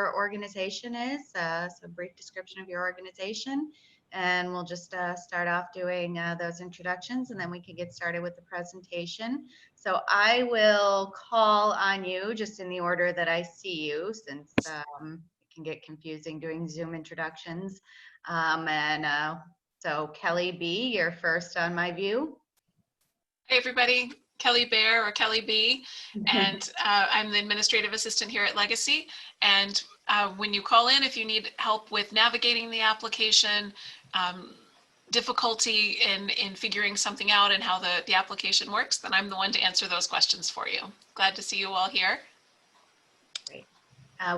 your organization is, so a brief description of your organization, and we'll just start off doing those introductions, and then we can get started with the presentation. So I will call on you just in the order that I see you, since it can get confusing doing Zoom introductions. So Kelly B., you're first on my view. Hey everybody, Kelly Bear or Kelly B, and I'm the administrative assistant here at Legacy. And when you call in, if you need help with navigating the application, difficulty in figuring something out and how the application works, then I'm the one to answer those questions for you. Glad to see you all here. Great.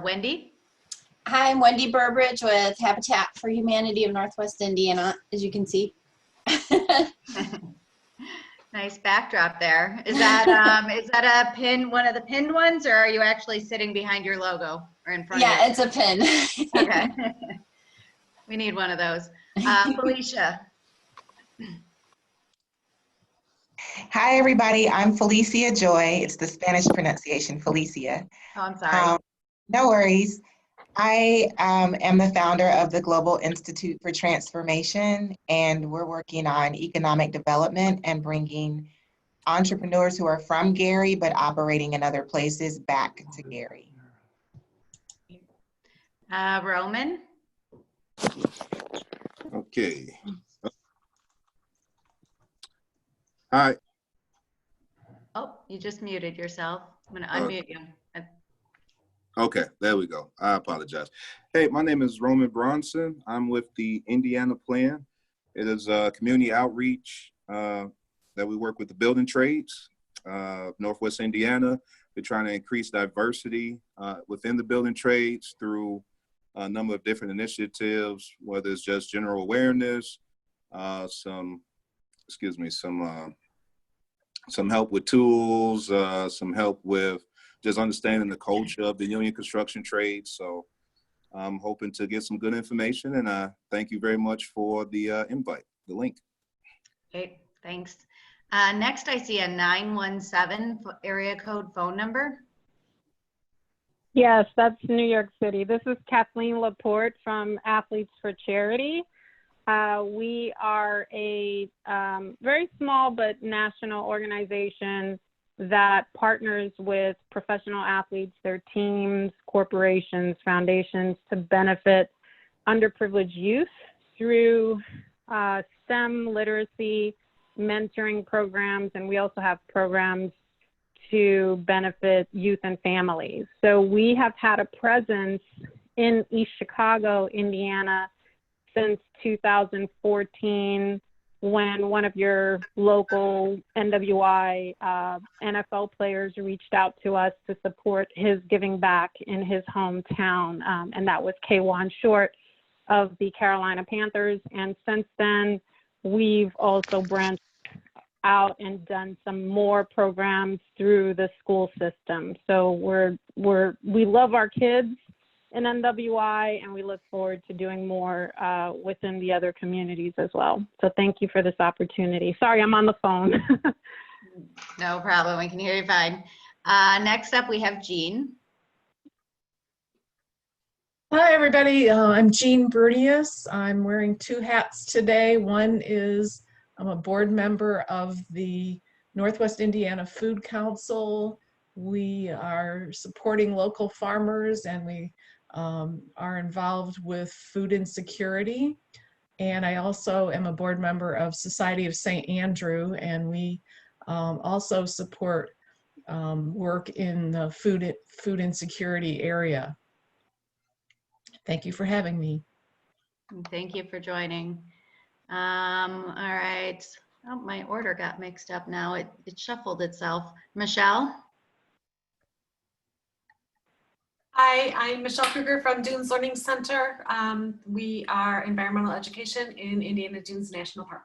Wendy? Hi, I'm Wendy Burbridge with Habitat for Humanity of Northwest Indiana, as you can see. Nice backdrop there. Is that a pin, one of the pinned ones, or are you actually sitting behind your logo or in front of it? Yeah, it's a pin. Okay. We need one of those. Felicia. Hi, everybody. I'm Felicia Joy. It's the Spanish pronunciation, Felicia. Oh, I'm sorry. No worries. I am the founder of the Global Institute for Transformation, and we're working on economic development and bringing entrepreneurs who are from Gary but operating in other places back to Gary. Roman? Okay. Hi. Oh, you just muted yourself. I'm going to unmute you. Okay, there we go. I apologize. Hey, my name is Roman Bronson. I'm with the Indiana Plan. It is a community outreach that we work with the building trades, Northwest Indiana. We're trying to increase diversity within the building trades through a number of different initiatives, whether it's just general awareness, some help with tools, some help with just understanding the culture of the union construction trade. So I'm hoping to get some good information, and I thank you very much for the invite, the link. Okay, thanks. Next, I see a 917 area code phone number. Yes, that's New York City. This is Kathleen Laporte from Athletes for Charity. We are a very small but national organization that partners with professional athletes, their teams, corporations, foundations to benefit underprivileged youth through STEM literacy, mentoring programs, and we also have programs to benefit youth and families. So we have had a presence in East Chicago, Indiana, since 2014, when one of your local NWI NFL players reached out to us to support his giving back in his hometown, and that was K'Wan Short of the Carolina Panthers. And since then, we've also branched out and done some more programs through the school system. So we love our kids in NWI, and we look forward to doing more within the other communities as well. So thank you for this opportunity. Sorry, I'm on the phone. No problem, we can hear you fine. Next up, we have Jean. Hi, everybody. I'm Jean Bernius. I'm wearing two hats today. One is I'm a board member of the Northwest Indiana Food Council. We are supporting local farmers, and we are involved with food insecurity. And I also am a board member of Society of St. Andrew, and we also support work in the food insecurity area. Thank you for having me. Thank you for joining. All right. Oh, my order got mixed up now. It shuffled itself. Michelle? Hi, I'm Michelle Kruger from Dunes Learning Center. We are environmental education in Indiana Dunes National Park.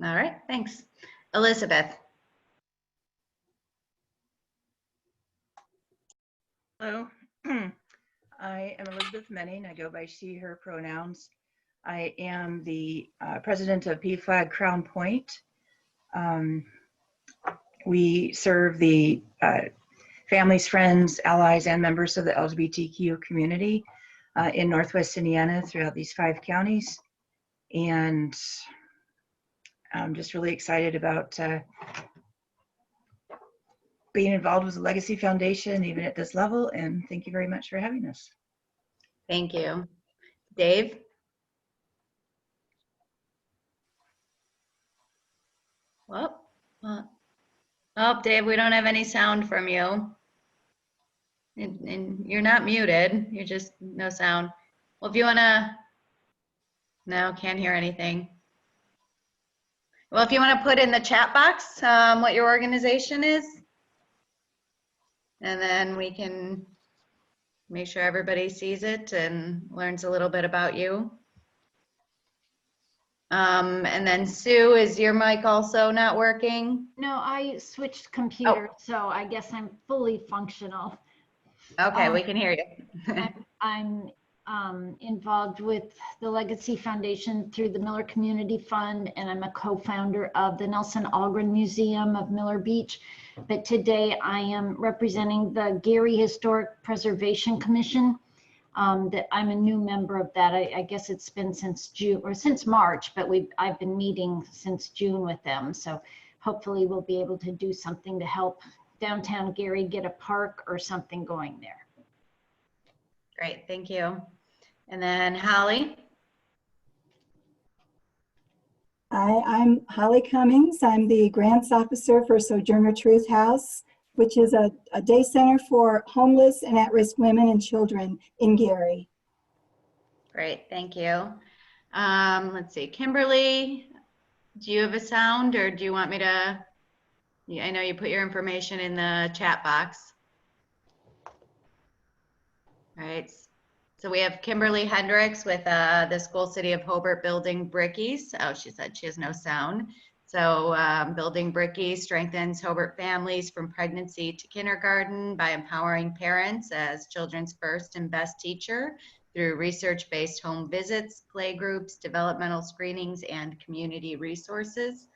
All right, thanks. Elizabeth? Hello. I am Elizabeth Menning. I go by she, her pronouns. I am the president of PFLAG Crown Point. We serve the families, friends, allies, and members of the LGBTQ community in Northwest Indiana throughout these 5 counties. And I'm just really excited about being involved with the Legacy Foundation, even at this level. And thank you very much for having us. Thank you. Dave? Well, oh, Dave, we don't have any sound from you. And you're not muted. You're just no sound. Well, if you want to, no, can't hear anything. Well, if you want to put in the chat box what your organization is, and then we can make sure everybody sees it and learns a little bit about you. And then Sue, is your mic also not working? No, I switched computers, so I guess I'm fully functional. Okay, we can hear you. I'm involved with the Legacy Foundation through the Miller Community Fund, and I'm a co-founder of the Nelson Algren Museum of Miller Beach. But today I am representing the Gary Historic Preservation Commission. That I'm a new member of that. I guess it's been since June or since March, but I've been meeting since June with them. So hopefully we'll be able to do something to help downtown Gary get a park or something going there. Great, thank you. And then Holly. Hi, I'm Holly Cummings. I'm the grants officer for Sojourner Truth House, which is a day center for homeless and at-risk women and children in Gary. Great, thank you. Let's see, Kimberly, do you have a sound or do you want me to? I know you put your information in the chat box. All right, so we have Kimberly Hendricks with the School City of Hobart Building Brickies. Oh, she said she has no sound. So Building Brickies strengthens Hobart families from pregnancy to kindergarten by empowering parents as children's first and best teacher through research-based home visits, playgroups, developmental screenings, and community resources.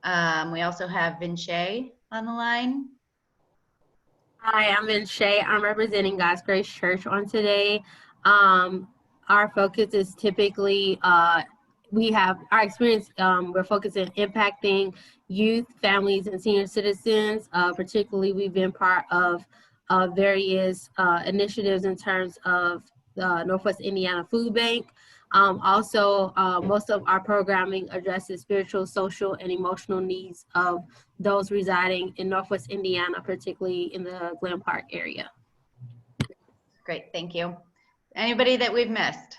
We also have Vinche on the line. Hi, I'm Vinche. I'm representing God's Grace Church on today. Our focus is typically we have our experience, we're focused on impacting youth, families, and senior citizens. Particularly, we've been part of various initiatives in terms of the Northwest Indiana Food Bank. Also, most of our programming addresses spiritual, social, and emotional needs of those residing in Northwest Indiana, particularly in the Glen Park area. Great, thank you. Anybody that we've missed?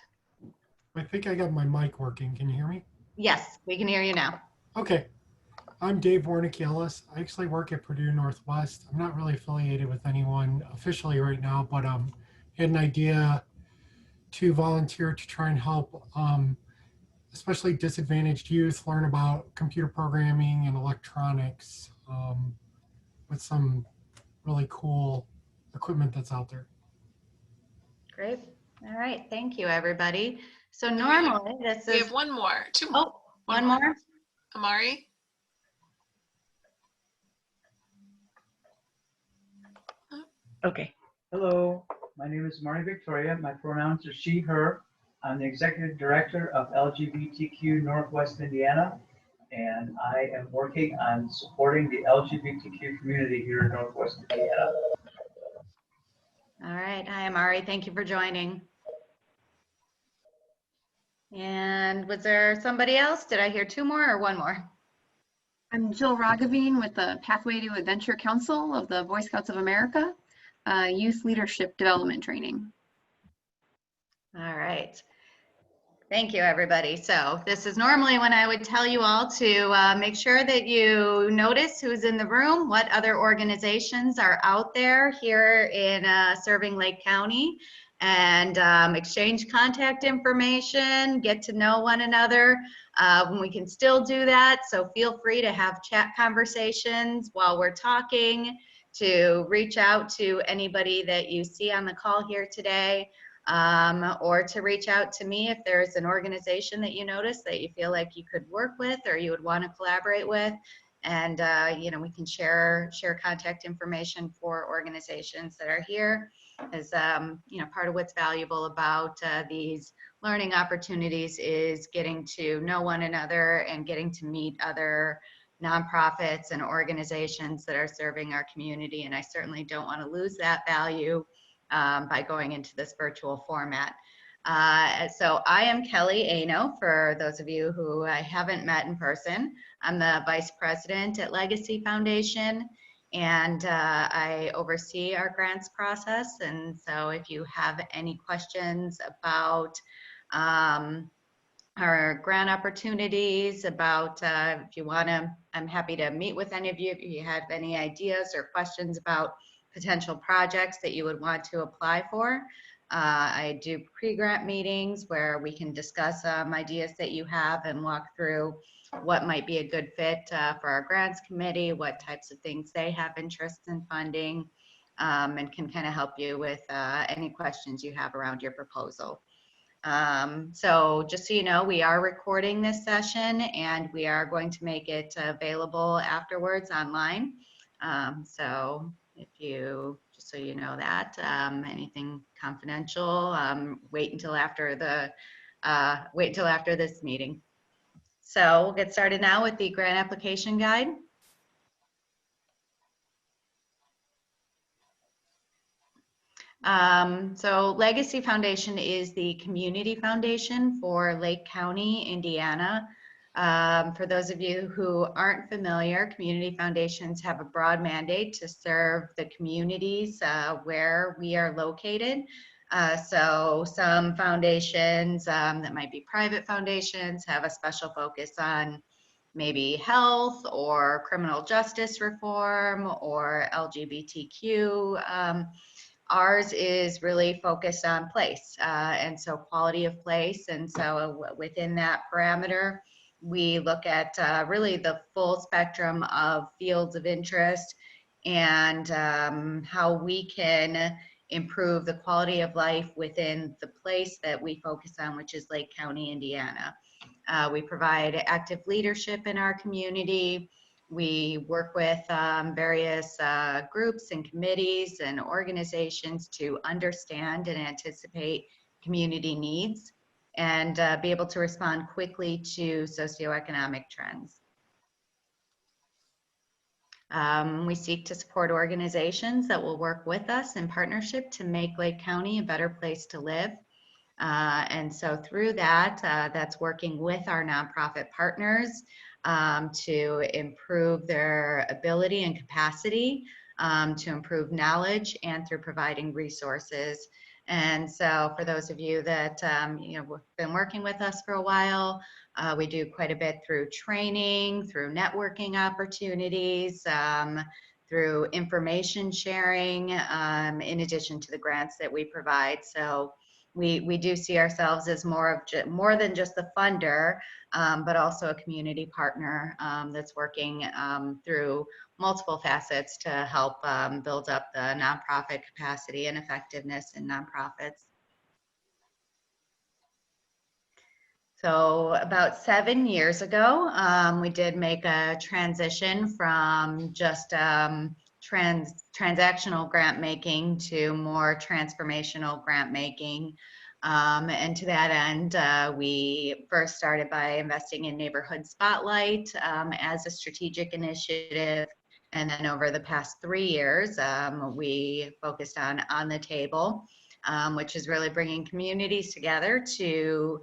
I think I got my mic working. Can you hear me? Yes, we can hear you now. Okay. I'm Dave Warnick-Ellis. I actually work at Purdue Northwest. I'm not really affiliated with anyone officially right now, but had an idea to volunteer to try and help especially disadvantaged youth learn about computer programming and electronics with some really cool equipment that's out there. Great. All right, thank you, everybody. So normally this is. We have one more, two more. Oh, one more. Amari? Okay. Hello, my name is Marty Victoria. My pronouns are she, her. I'm the Executive Director of LGBTQ Northwest Indiana, and I am working on supporting the LGBTQ community here in Northwest Indiana. All right, hi, Amari. Thank you for joining. And was there somebody else? Did I hear two more or one more? I'm Jill Ragavine with the Pathway to Adventure Council of the Boy Scouts of America, Youth Leadership Development Training. All right. Thank you, everybody. So this is normally when I would tell you all to make sure that you notice who's in the room, what other organizations are out there here in serving Lake County, and exchange contact information, get to know one another. We can still do that, so feel free to have chat conversations while we're talking, to reach out to anybody that you see on the call here today. Or to reach out to me if there's an organization that you notice that you feel like you could work with or you would want to collaborate with. and we can share contact information for organizations that are here. As part of what's valuable about these learning opportunities is getting to know one another and getting to meet other nonprofits and organizations that are serving our community. And I certainly don't want to lose that value by going into this virtual format. So I am Kelly Ano, for those of you who I haven't met in person. I'm the Vice President at Legacy Foundation, and I oversee our grants process. And so if you have any questions about our grant opportunities, about if you want to, I'm happy to meet with any of you if you have any ideas or questions about potential projects that you would want to apply for. I do pre-grant meetings where we can discuss ideas that you have and walk through what might be a good fit for our grants committee, what types of things they have interest in funding, and can kind of help you with any questions you have around your proposal. So just so you know, we are recording this session and we are going to make it available afterwards online. So if you, just so you know that, anything confidential, wait until after this meeting. So we'll get started now with the grant application guide. So Legacy Foundation is the community foundation for Lake County, Indiana. For those of you who aren't familiar, community foundations have a broad mandate to serve the communities where we are located. So some foundations that might be private foundations have a special focus on maybe health or criminal justice reform or LGBTQ. Ours is really focused on place, and so quality of place. And so within that parameter, we look at really the full spectrum of fields of interest and how we can improve the quality of life within the place that we focus on, which is Lake County, Indiana. We provide active leadership in our community. We work with various groups and committees and organizations to understand and anticipate community needs and be able to respond quickly to socioeconomic trends. We seek to support organizations that will work with us in partnership to make Lake County a better place to live. And so through that, that's working with our nonprofit partners to improve their ability and capacity, to improve knowledge, and through providing resources. And so for those of you that have been working with us for a while, we do quite a bit through training, through networking opportunities, through information sharing, in addition to the grants that we provide. So we do see ourselves as more than just the funder, but also a community partner that's working through multiple facets to help build up the nonprofit capacity and effectiveness in nonprofits. So about 7 years ago, we did make a transition from just transactional grant making to more transformational grant making. And to that end, we first started by investing in Neighborhood Spotlight as a strategic initiative. And then over the past 3 years, we focused on the Table, which is really bringing communities together to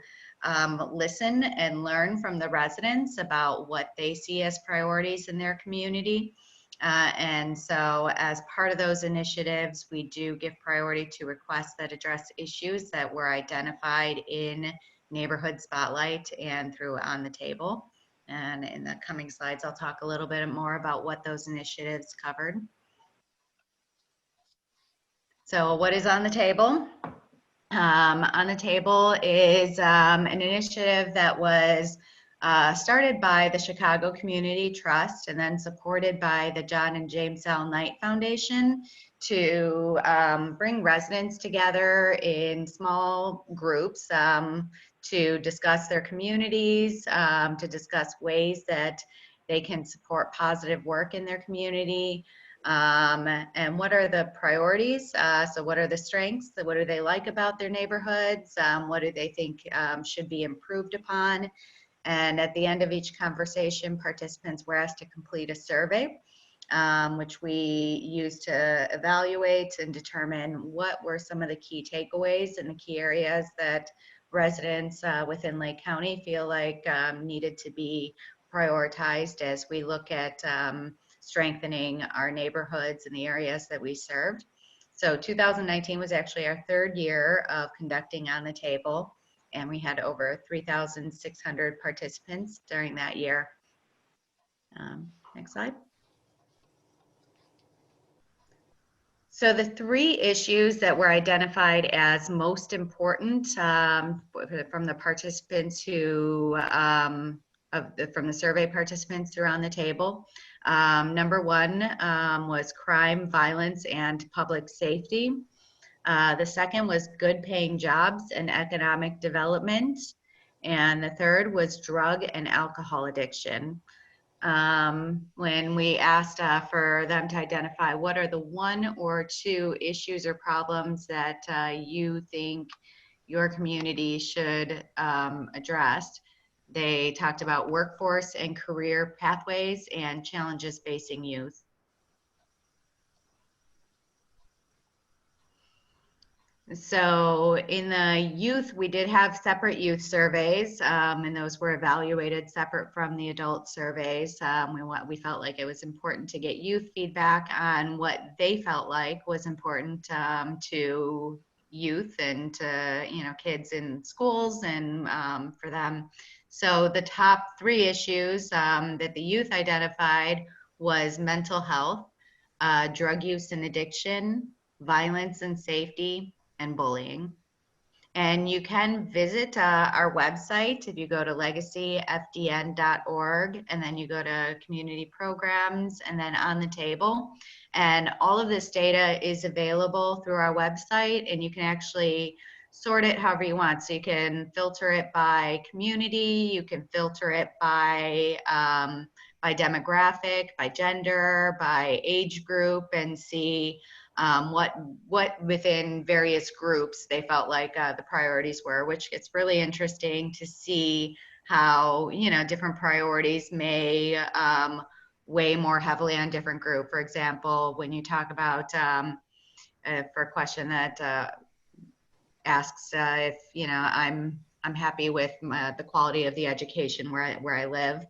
listen and learn from the residents about what they see as priorities in their community. And so as part of those initiatives, we do give priority to requests that address issues that were identified in Neighborhood Spotlight and through On the Table. And in the coming slides, I'll talk a little bit more about what those initiatives covered. So what is On the Table? On the Table is an initiative that was started by the Chicago Community Trust and then supported by the John and James L. Knight Foundation to bring residents together in small groups to discuss their communities, to discuss ways that they can support positive work in their community, and what are the priorities. So what are the strengths? What do they like about their neighborhoods? What do they think should be improved upon? And at the end of each conversation, participants were asked to complete a survey, which we use to evaluate and determine what were some of the key takeaways and the key areas that residents within Lake County feel like needed to be prioritized as we look at strengthening our neighborhoods and the areas that we served. So 2019 was actually our third year of conducting On the Table, and we had over 3,600 participants during that year. Next slide. So the three issues that were identified as most important from the participants who, from the survey participants who are on the table. Number one was crime, violence, and public safety. The second was good paying jobs and economic development. And the third was drug and alcohol addiction. When we asked for them to identify what are the one or two issues or problems that you think your community should address, they talked about workforce and career pathways and challenges facing youth. So in the youth, we did have separate youth surveys, and those were evaluated separate from the adult surveys. We felt like it was important to get youth feedback on what they felt like was important to youth and to kids in schools and for them. So the top three issues that the youth identified was mental health, drug use and addiction, violence and safety, and bullying. And you can visit our website if you go to legacyfdn.org and then you go to community programs and then On the Table. And all of this data is available through our website, and you can actually sort it however you want. So you can filter it by community, you can filter it by demographic, by gender, by age group, and see what within various groups they felt like the priorities were, which it's really interesting to see how different priorities may weigh more heavily on different group. For example, when you talk about for a question that asks if I'm happy with the quality of the education where I live.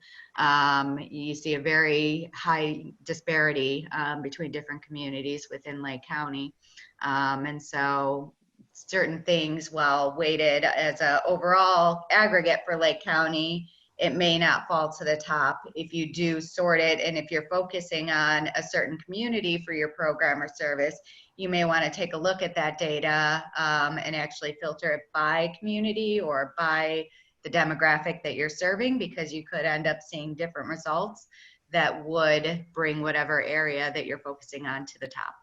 You see a very high disparity between different communities within Lake County. And so certain things, while weighted as an overall aggregate for Lake County, it may not fall to the top if you do sort it. And if you're focusing on a certain community for your program or service, you may want to take a look at that data and actually filter it by community or by the demographic that you're serving, because you could end up seeing different results that would bring whatever area that you're focusing on to the top.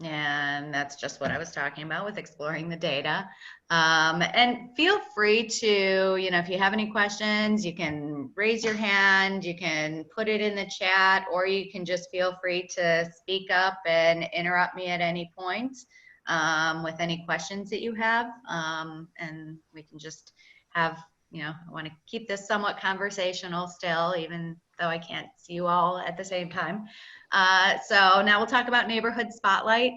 And that's just what I was talking about with exploring the data. And feel free to, if you have any questions, you can raise your hand, you can put it in the chat, or you can just feel free to speak up and interrupt me at any point with any questions that you have. And we can just have, I want to keep this somewhat conversational still, even though I can't see you all at the same time. So now we'll talk about Neighborhood Spotlight.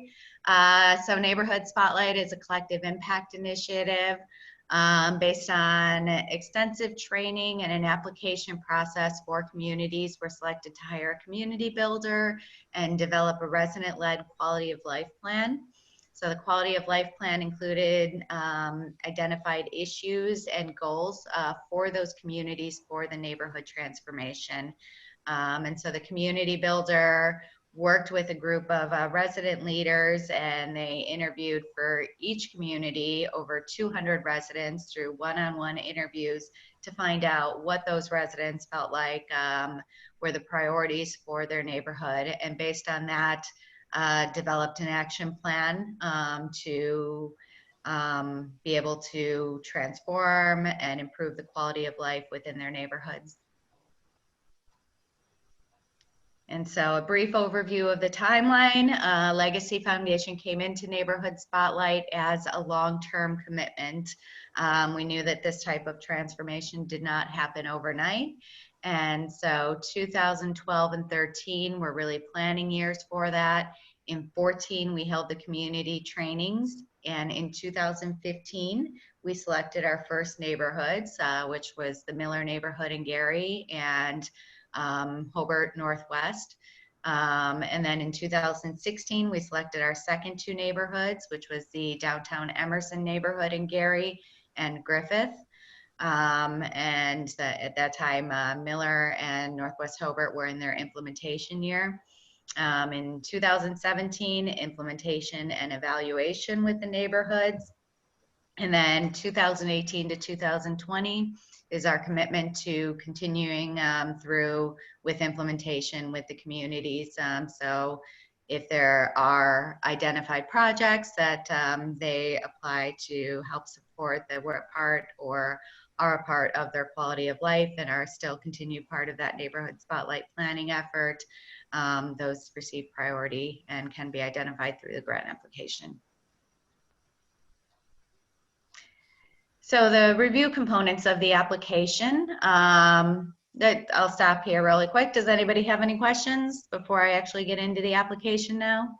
So Neighborhood Spotlight is a collective impact initiative based on extensive training and an application process for communities. We're selected to hire a community builder and develop a resident-led quality of life plan. So the quality of life plan included identified issues and goals for those communities for the neighborhood transformation. And so the community builder worked with a group of resident leaders, and they interviewed for each community over 200 residents through one-on-one interviews to find out what those residents felt like were the priorities for their neighborhood. And based on that, developed an action plan to be able to transform and improve the quality of life within their neighborhoods. And so a brief overview of the timeline. Legacy Foundation came into Neighborhood Spotlight as a long-term commitment. We knew that this type of transformation did not happen overnight. And so 2012 and 13 were really planning years for that. In 14, we held the community trainings. And in 2015, we selected our first neighborhoods, which was the Miller neighborhood in Gary and Hobart Northwest. And then in 2016, we selected our second two neighborhoods, which was the downtown Emerson neighborhood in Gary and Griffith. At that time, Miller and Northwest Hobart were in their implementation year. In 2017, implementation and evaluation with the neighborhoods. And then 2018 to 2020 is our commitment to continuing through with implementation with the communities. So if there are identified projects that they apply to help support that we're a part or are a part of their quality of life and are still continued part of that neighborhood spotlight planning effort, those receive priority and can be identified through the grant application. So the review components of the application, that I'll stop here really quick. Does anybody have any questions before I actually get into the application now?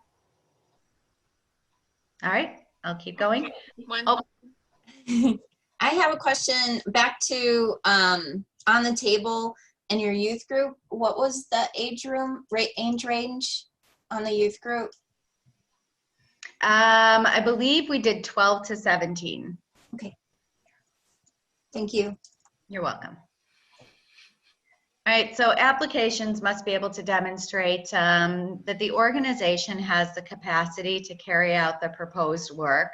All right, I'll keep going. Oh. I have a question back to on the table in your youth group. What was the age range on the youth group? I believe we did 12 to 17. Okay. Thank you. You're welcome. All right, so applications must be able to demonstrate that the organization has the capacity to carry out the proposed work.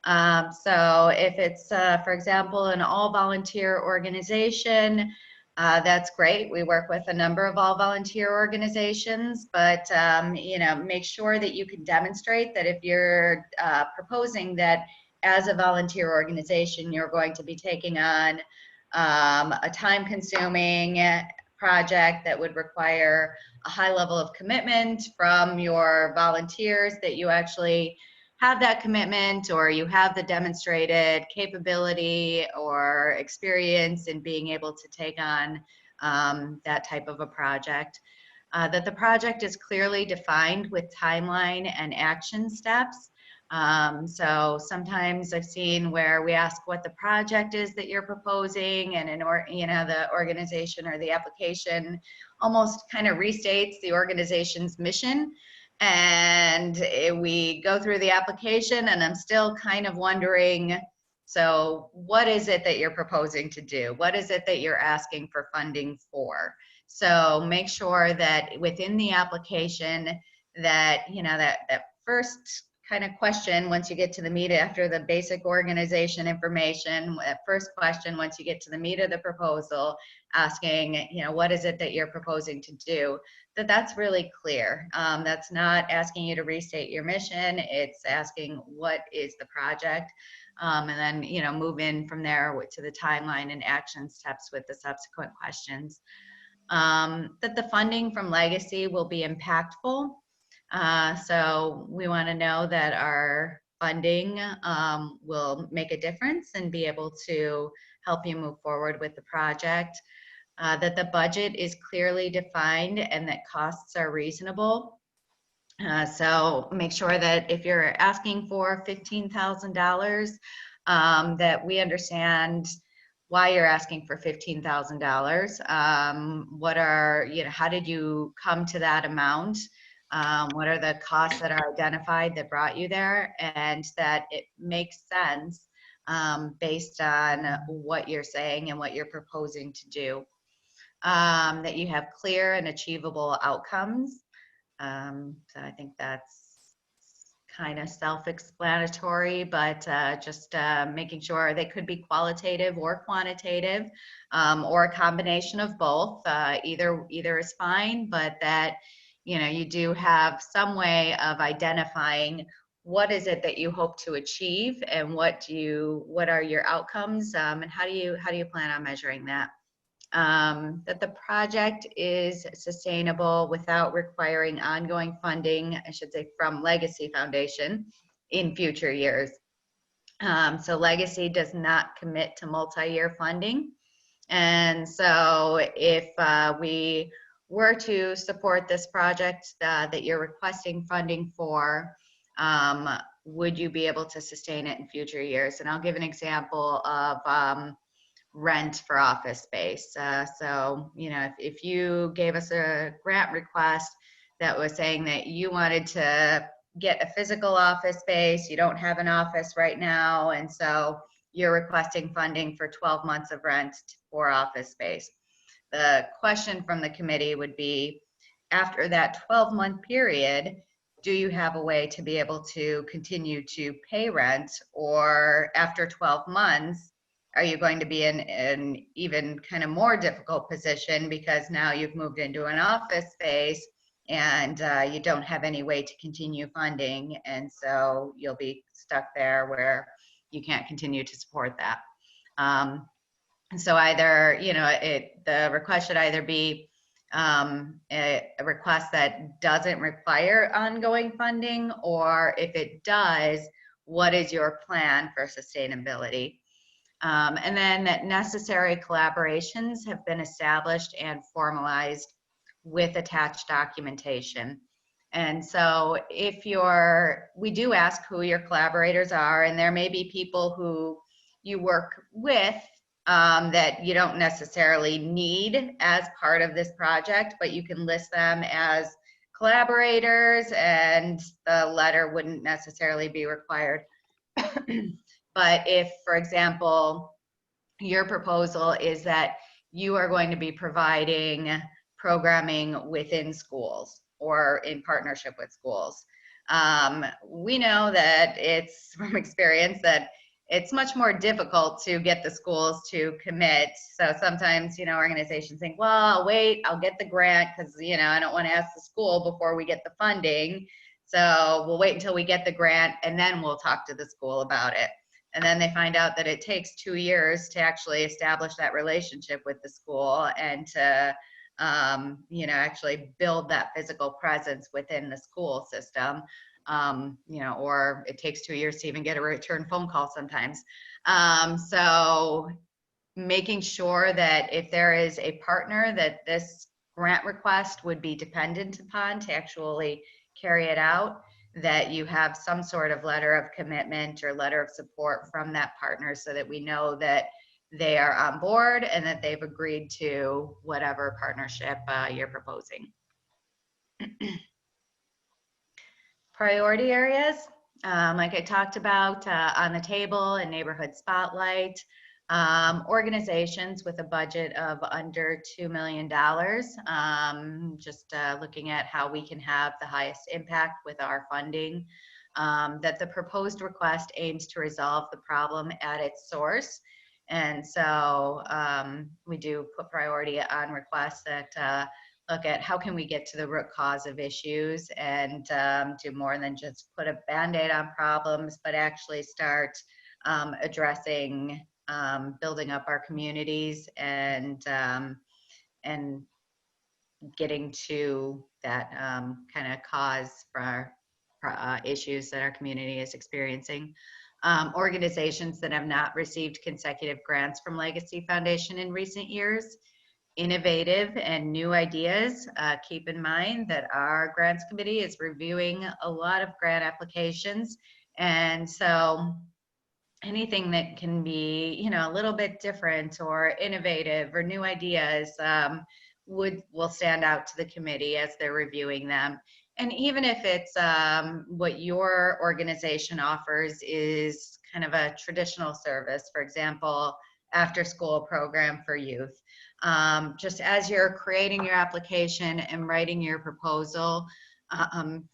So if it's, for example, an all-volunteer organization, that's great. We work with a number of all-volunteer organizations, but you know, make sure that you can demonstrate that if you're proposing that as a volunteer organization, you're going to be taking on a time-consuming project that would require a high level of commitment from your volunteers, that you actually have that commitment or you have the demonstrated capability or experience in being able to take on that type of a project. That the project is clearly defined with timeline and action steps. So sometimes I've seen where we ask what the project is that you're proposing, and the organization or the application almost kind of restates the organization's mission. And we go through the application and I'm still kind of wondering, so what is it that you're proposing to do? What is it that you're asking for funding for? So make sure that within the application that, you know, that first kind of question, once you get to the meat after the basic organization information, that first question, once you get to the meat of the proposal, asking, you know, what is it that you're proposing to do, that's really clear. That's not asking you to restate your mission. It's asking what is the project, and then, you know, move in from there to the timeline and action steps with the subsequent questions. That the funding from Legacy will be impactful. So we want to know that our funding will make a difference and be able to help you move forward with the project. That the budget is clearly defined and that costs are reasonable. So make sure that if you're asking for $15,000, that we understand why you're asking for $15,000. What are, you know, how did you come to that amount? What are the costs that are identified that brought you there, and that it makes sense based on what you're saying and what you're proposing to do. That you have clear and achievable outcomes. So I think that's kind of self-explanatory, but just making sure they could be qualitative or quantitative, or a combination of both. Either is fine, but that, you know, you do have some way of identifying what is it that you hope to achieve, and what are your outcomes, and how do you plan on measuring that? That the project is sustainable without requiring ongoing funding, I should say, from Legacy Foundation in future years. So Legacy does not commit to multi-year funding. And so if we were to support this project that you're requesting funding for, would you be able to sustain it in future years? And I'll give an example of rent for office space. So, you know, if you gave us a grant request that was saying that you wanted to get a physical office space, you don't have an office right now, and so you're requesting funding for 12 months of rent for office space. The question from the committee would be, after that 12-month period, do you have a way to be able to continue to pay rent? Or after 12 months, are you going to be in an even kind of more difficult position because now you've moved into an office space and you don't have any way to continue funding, and so you'll be stuck there where you can't continue to support that. And so either, you know, the request should either be a request that doesn't require ongoing funding, or if it does, what is your plan for sustainability? And then that necessary collaborations have been established and formalized with attached documentation. And so we do ask who your collaborators are, and there may be people who you work with that you don't necessarily need as part of this project, but you can list them as collaborators and the letter wouldn't necessarily be required. But if, for example, your proposal is that you are going to be providing programming within schools or in partnership with schools, we know that it's from experience that it's much more difficult to get the schools to commit. So sometimes, you know, organizations think, well, I'll wait, I'll get the grant because, you know, I don't want to ask the school before we get the funding. So we'll wait until we get the grant and then we'll talk to the school about it. And then they find out that it takes 2 years to actually establish that relationship with the school and to, you know, actually build that physical presence within the school system. You know, or it takes 2 years to even get a return phone call sometimes. So making sure that if there is a partner that this grant request would be dependent upon to actually carry it out, that you have some sort of letter of commitment or letter of support from that partner so that we know that they are on board and that they've agreed to whatever partnership you're proposing. Priority areas, like I talked about on the table and neighborhood spotlight, organizations with a budget of under $2 million, just looking at how we can have the highest impact with our funding, that the proposed request aims to resolve the problem at its source. And so we do put priority on requests that look at how can we get to the root cause of issues and do more than just put a Band-Aid on problems, but actually start addressing building up our communities and getting to that kind of cause for issues that our community is experiencing. Organizations that have not received consecutive grants from Legacy Foundation in recent years, innovative and new ideas. Keep in mind that our grants committee is reviewing a lot of grant applications, and so anything that can be, you know, a little bit different or innovative or new ideas will stand out to the committee as they're reviewing them. And even if it's what your organization offers is kind of a traditional service, for example, after school program for youth. Just as you're creating your application and writing your proposal,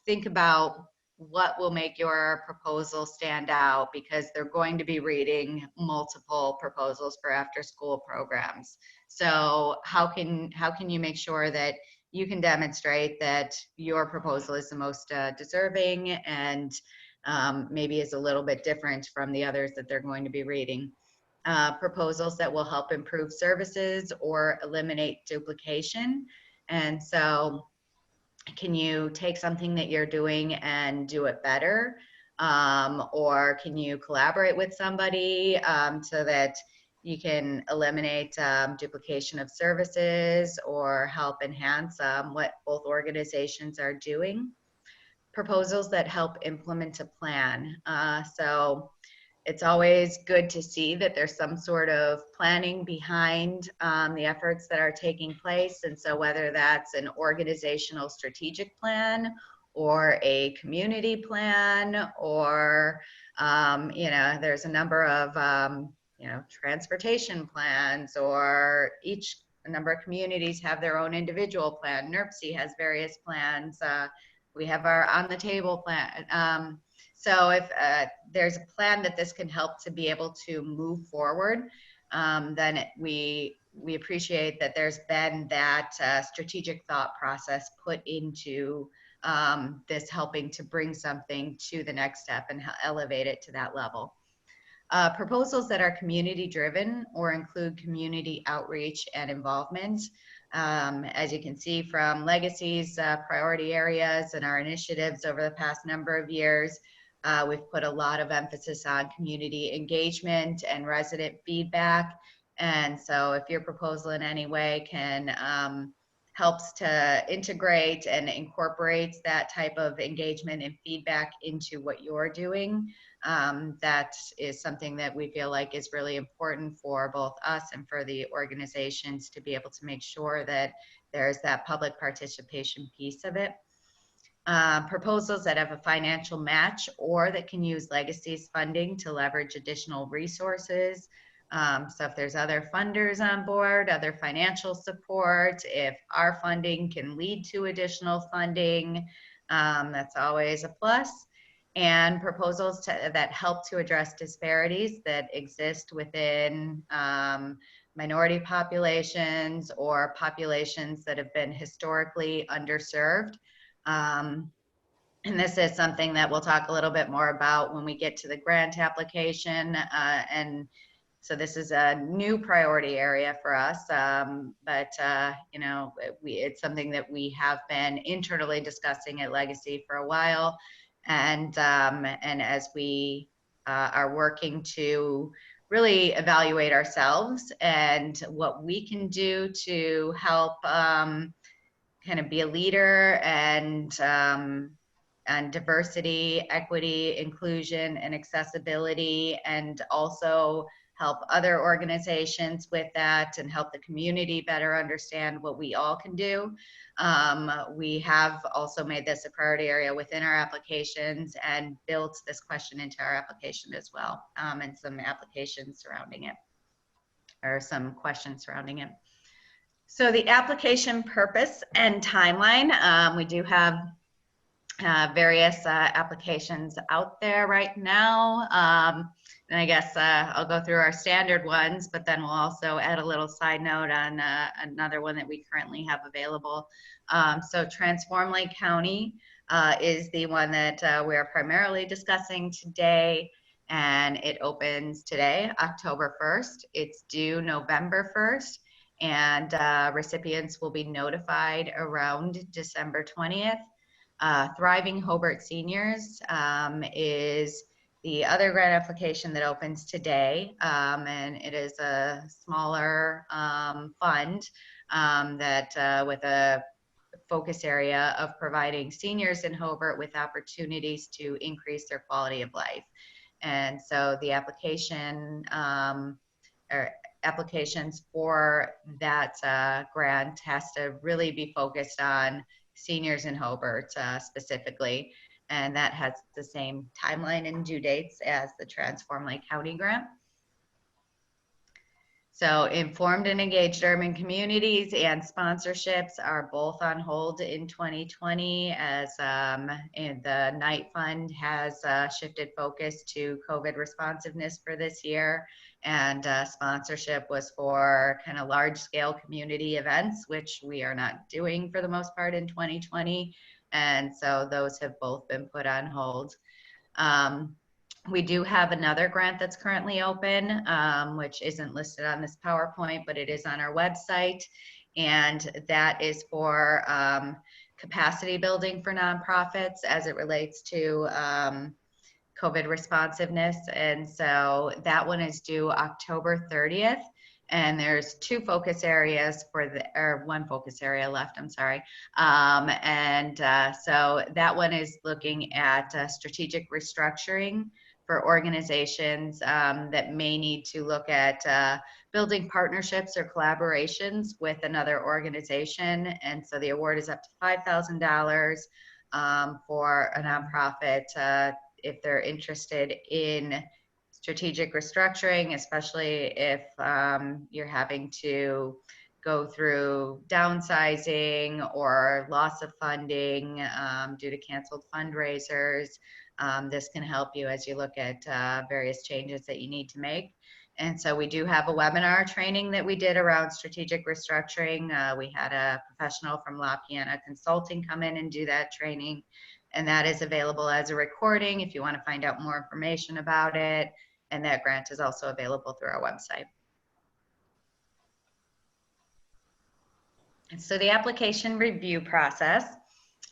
think about what will make your proposal stand out, because they're going to be reading multiple proposals for after school programs. So how can you make sure that you can demonstrate that your proposal is the most deserving and maybe is a little bit different from the others that they're going to be reading. Proposals that will help improve services or eliminate duplication. And so can you take something that you're doing and do it better? Or can you collaborate with somebody so that you can eliminate duplication of services or help enhance what both organizations are doing? Proposals that help implement a plan. So it's always good to see that there's some sort of planning behind the efforts that are taking place. And so whether that's an organizational strategic plan or a community plan, or, there's a number of, transportation plans, or a number of communities have their own individual plan. NERC has various plans. We have our on the table plan. So if there's a plan that this can help to be able to move forward, then we appreciate that there's been that strategic thought process put into this, helping to bring something to the next step and elevate it to that level. Proposals that are community driven or include community outreach and involvement. As you can see from Legacy's priority areas and our initiatives over the past number of years, we've put a lot of emphasis on community engagement and resident feedback. And so if your proposal in any way can helps to integrate and incorporates that type of engagement and feedback into what you're doing, that is something that we feel like is really important for both us and for the organizations to be able to make sure that there's that public participation piece of it. Proposals that have a financial match or that can use Legacy's funding to leverage additional resources. So if there's other funders on board, other financial support, if our funding can lead to additional funding, that's always a plus. And proposals that help to address disparities that exist within minority populations or populations that have been historically underserved. And this is something that we'll talk a little bit more about when we get to the grant application. And so this is a new priority area for us, but it's something that we have been internally discussing at Legacy for a while. And as we are working to really evaluate ourselves and what we can do to help kind of be a leader and diversity, equity, inclusion, and accessibility, and also help other organizations with that and help the community better understand what we all can do. We have also made this a priority area within our applications and built this question into our application as well, and some applications surrounding it, or some questions surrounding it. So the application purpose and timeline, we do have various applications out there right now. And I guess I'll go through our standard ones, but then we'll also add a little side note on another one that we currently have available. So Transform Lake County is the one that we are primarily discussing today, and it opens today, October 1st. It's due November 1st, and recipients will be notified around December 20th. Thriving Hobart Seniors is the other grant application that opens today, and it is a smaller fund that with a focus area of providing seniors in Hobart with opportunities to increase their quality of life. And so the application or applications for that grant has to really be focused on seniors in Hobart specifically, and that has the same timeline and due dates as the Transform Lake County grant. So informed and engaged urban communities and sponsorships are both on hold in 2020 as and the Night Fund has shifted focus to COVID responsiveness for this year. And sponsorship was for kind of large scale community events, which we are not doing for the most part in 2020. And so those have both been put on hold. We do have another grant that's currently open, which isn't listed on this PowerPoint, but it is on our website. And that is for capacity building for nonprofits as it relates to COVID responsiveness. And so that one is due October 30th. And there's two focus areas or one focus area left, I'm sorry. So that one is looking at strategic restructuring for organizations that may need to look at building partnerships or collaborations with another organization. And so the award is up to $5,000 for a nonprofit if they're interested in strategic restructuring, especially if you're having to go through downsizing or loss of funding due to canceled fundraisers. This can help you as you look at various changes that you need to make. And so we do have a webinar training that we did around strategic restructuring. We had a professional from La Piana Consulting come in and do that training. And that is available as a recording if you want to find out more information about it. And that grant is also available through our website. And so the application review process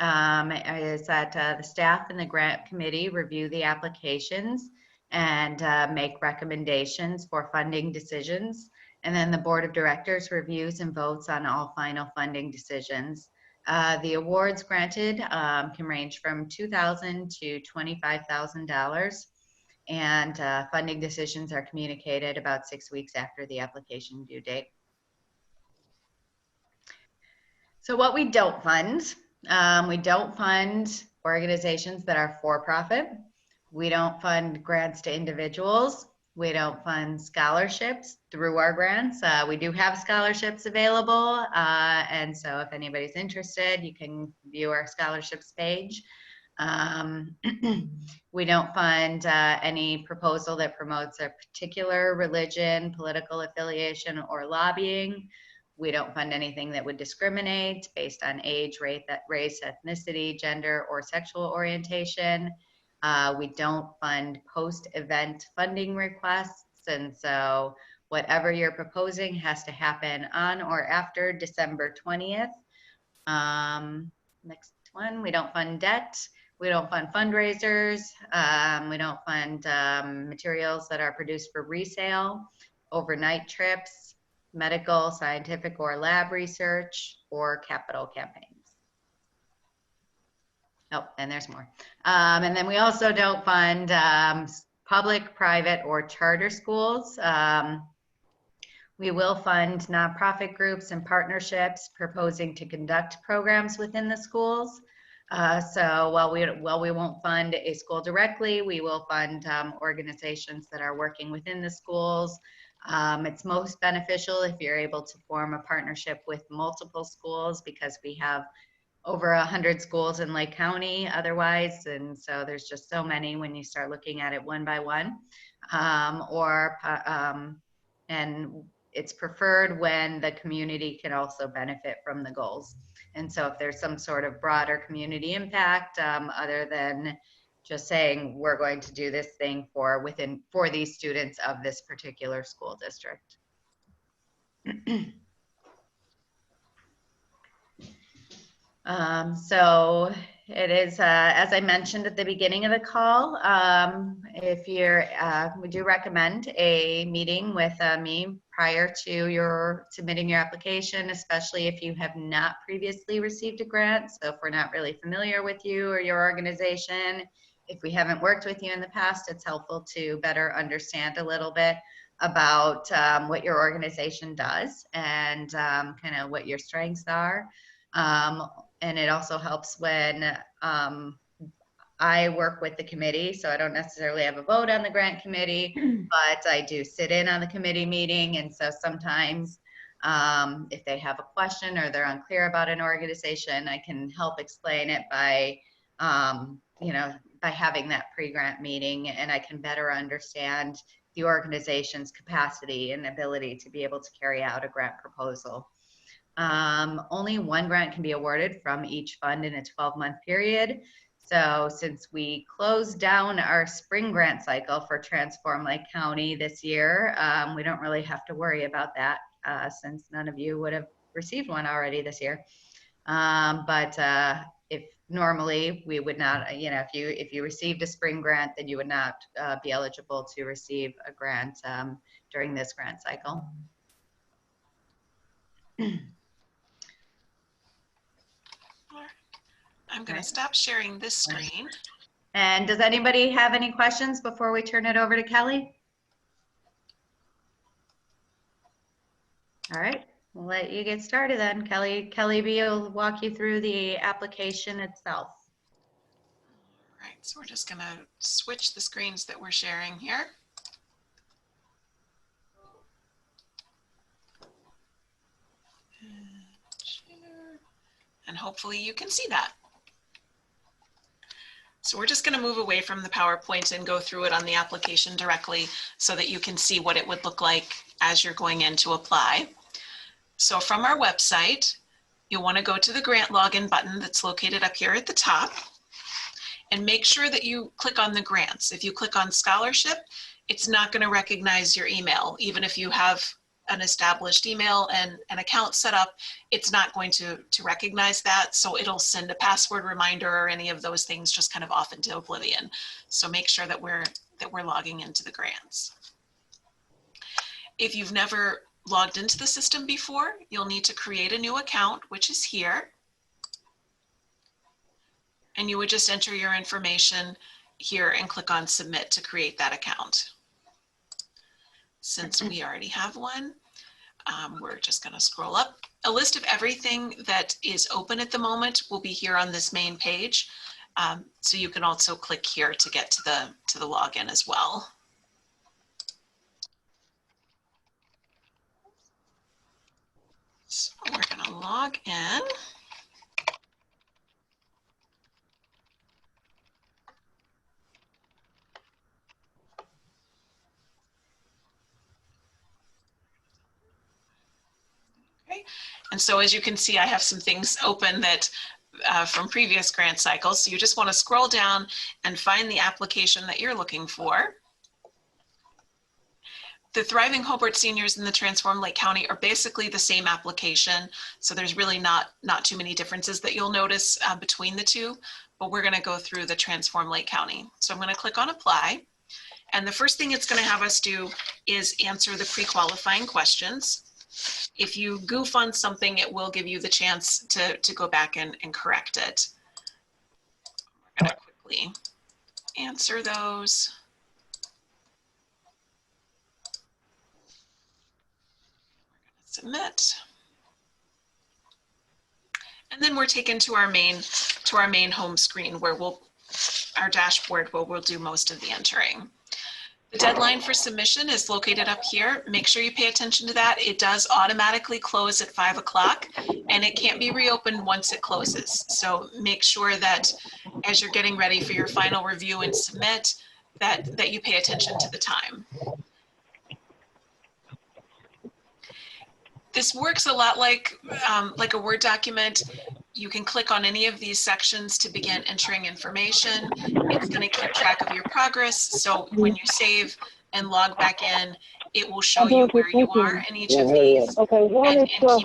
is that the staff and the grant committee review the applications and make recommendations for funding decisions. And then the board of directors reviews and votes on all final funding decisions. The awards granted can range from $2,000 to $25,000, and funding decisions are communicated about 6 weeks after the application due date. So what we don't fund organizations that are for-profit. We don't fund grants to individuals. We don't fund scholarships through our grants. We do have scholarships available. And so if anybody's interested, you can view our scholarships page. We don't fund any proposal that promotes a particular religion, political affiliation, or lobbying. We don't fund anything that would discriminate based on age, race, ethnicity, gender, or sexual orientation. We don't fund post-event funding requests, and so whatever you're proposing has to happen on or after December 20th. Next one, we don't fund debt. We don't fund fundraisers. We don't fund materials that are produced for resale, overnight trips, medical, scientific, or lab research, or capital campaigns. Oh, and there's more. And then we also don't fund public, private, or charter schools. We will fund nonprofit groups and partnerships proposing to conduct programs within the schools. So while we won't fund a school directly, we will fund organizations that are working within the schools. It's most beneficial if you're able to form a partnership with multiple schools, because we have over 100 schools in Lake County otherwise, and so there's just so many when you start looking at it one by one. And it's preferred when the community can also benefit from the goals. And so if there's some sort of broader community impact, other than just saying we're going to do this thing for these students of this particular school district. So it is, as I mentioned at the beginning of the call, we do recommend a meeting with me prior to your submitting your application, especially if you have not previously received a grant. So if we're not really familiar with you or your organization, if we haven't worked with you in the past, it's helpful to better understand a little bit about what your organization does and kind of what your strengths are. And it also helps when I work with the committee, so I don't necessarily have a vote on the grant committee, but I do sit in on the committee meeting. And so sometimes if they have a question or they're unclear about an organization, I can help explain it by, by having that pre-grant meeting, and I can better understand the organization's capacity and ability to be able to carry out a grant proposal. Only one grant can be awarded from each fund in a 12-month period. So since we closed down our spring grant cycle for Transform Lake County this year, we don't really have to worry about that since none of you would have received one already this year. But if normally we would not, you know, if you received a spring grant, then you would not be eligible to receive a grant during this grant cycle. I'm going to stop sharing this screen. And does anybody have any questions before we turn it over to Kelly? All right, we'll let you get started then. Kelly B will walk you through the application itself. All right, so we're just going to switch the screens that we're sharing here. And hopefully you can see that. So we're just going to move away from the PowerPoint and go through it on the application directly so that you can see what it would look like as you're going in to apply. So from our website, you'll want to go to the grant login button that's located up here at the top and make sure that you click on the grants. If you click on scholarship, it's not going to recognize your email. Even if you have an established email and an account set up, it's not going to recognize that. So it'll send a password reminder or any of those things just kind of off into oblivion. So make sure that we're logging into the grants. If you've never logged into the system before, you'll need to create a new account, which is here. And you would just enter your information here and click on submit to create that account. Since we already have one, we're just going to scroll up. A list of everything that is open at the moment will be here on this main page. So you can also click here to get to the login as well. So we're going to log in. Okay. And so as you can see, I have some things open that from previous grant cycles. So you just want to scroll down and find the application that you're looking for. The Thriving Hobart Seniors in the Transform Lake County are basically the same application. So there's really not too many differences that you'll notice between the two, but we're going to go through the Transform Lake County. So I'm going to click on apply. And the first thing it's going to have us do is answer the pre-qualifying questions. If you goof on something, it will give you the chance to go back and correct it. We're going to quickly answer those. Submit. And then we're taken to our main home screen where our dashboard where we'll do most of the entering. The deadline for submission is located up here. Make sure you pay attention to that. It does automatically close at 5 o'clock and it can't be reopened once it closes. So make sure that as you're getting ready for your final review and submit, that you pay attention to the time. This works a lot like a Word document. You can click on any of these sections to begin entering information. It's going to keep track of your progress. So when you save and log back in, it will show you where you are in each of these and keep you.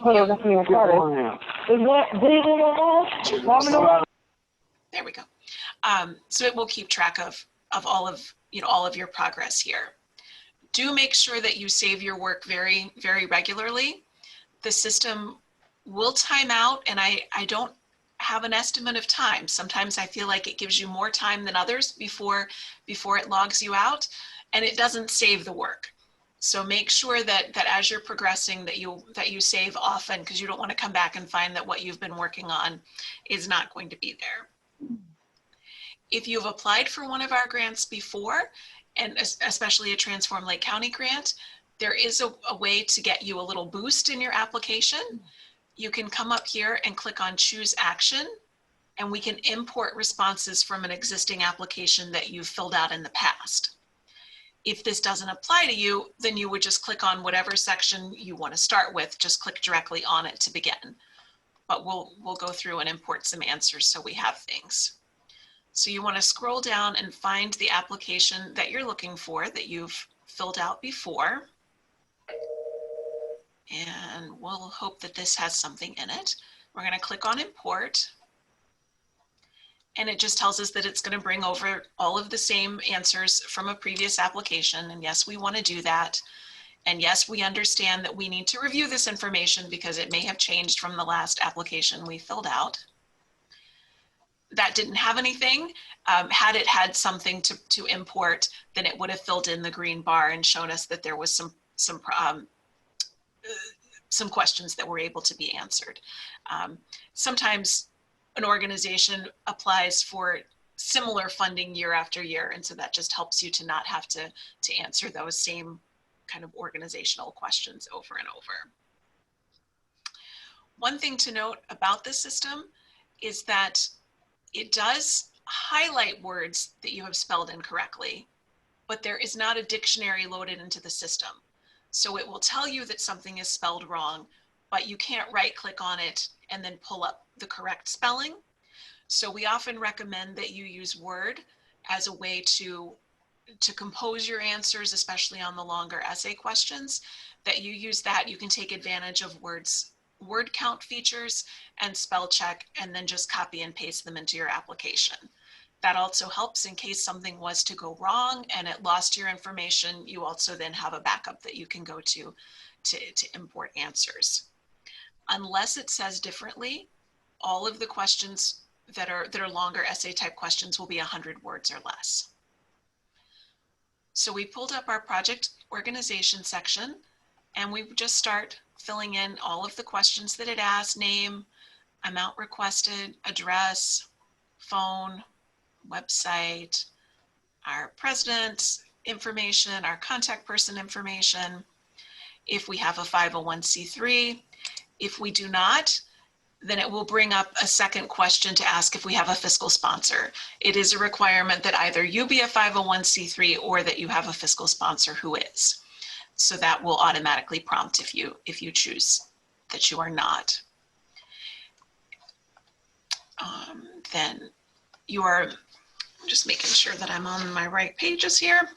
There we go. So it will keep track of all of your progress here. Do make sure that you save your work very, very regularly. The system will time out, and I don't have an estimate of time. Sometimes I feel like it gives you more time than others before it logs you out, and it doesn't save the work. So make sure that as you're progressing that you save often, because you don't want to come back and find that what you've been working on is not going to be there. If you've applied for one of our grants before, and especially a Transform Lake County grant, there is a way to get you a little boost in your application. You can come up here and click on Choose Action, and we can import responses from an existing application that you've filled out in the past. If this doesn't apply to you, then you would just click on whatever section you want to start with, just click directly on it to begin. But we'll go through and import some answers so we have things. So you want to scroll down and find the application that you're looking for that you've filled out before. And we'll hope that this has something in it. We're going to click on import. And it just tells us that it's going to bring over all of the same answers from a previous application. And yes, we want to do that. And yes, we understand that we need to review this information because it may have changed from the last application we filled out. That didn't have anything. Had it had something to import, then it would have filled in the green bar and shown us that there was some questions that were able to be answered. Sometimes an organization applies for similar funding year after year, and so that just helps you to not have to answer those same kind of organizational questions over and over. One thing to note about this system is that it does highlight words that you have spelled incorrectly, but there is not a dictionary loaded into the system. So it will tell you that something is spelled wrong, but you can't right click on it and then pull up the correct spelling. So we often recommend that you use Word as a way to compose your answers, especially on the longer essay questions, that you use that. You can take advantage of word count features and spell check, and then just copy and paste them into your application. That also helps in case something was to go wrong and it lost your information. You also then have a backup that you can go to import answers. Unless it says differently, all of the questions that are longer essay type questions will be 100 words or less. So we pulled up our project organization section, and we just start filling in all of the questions that it asks: name, amount requested, address, phone, website, our president information, our contact person information, if we have a 501c3. If we do not, then it will bring up a second question to ask if we have a fiscal sponsor. It is a requirement that either you be a 501c3 or that you have a fiscal sponsor who is. So that will automatically prompt if you choose that you are not. Then you are just making sure that I'm on my right pages here.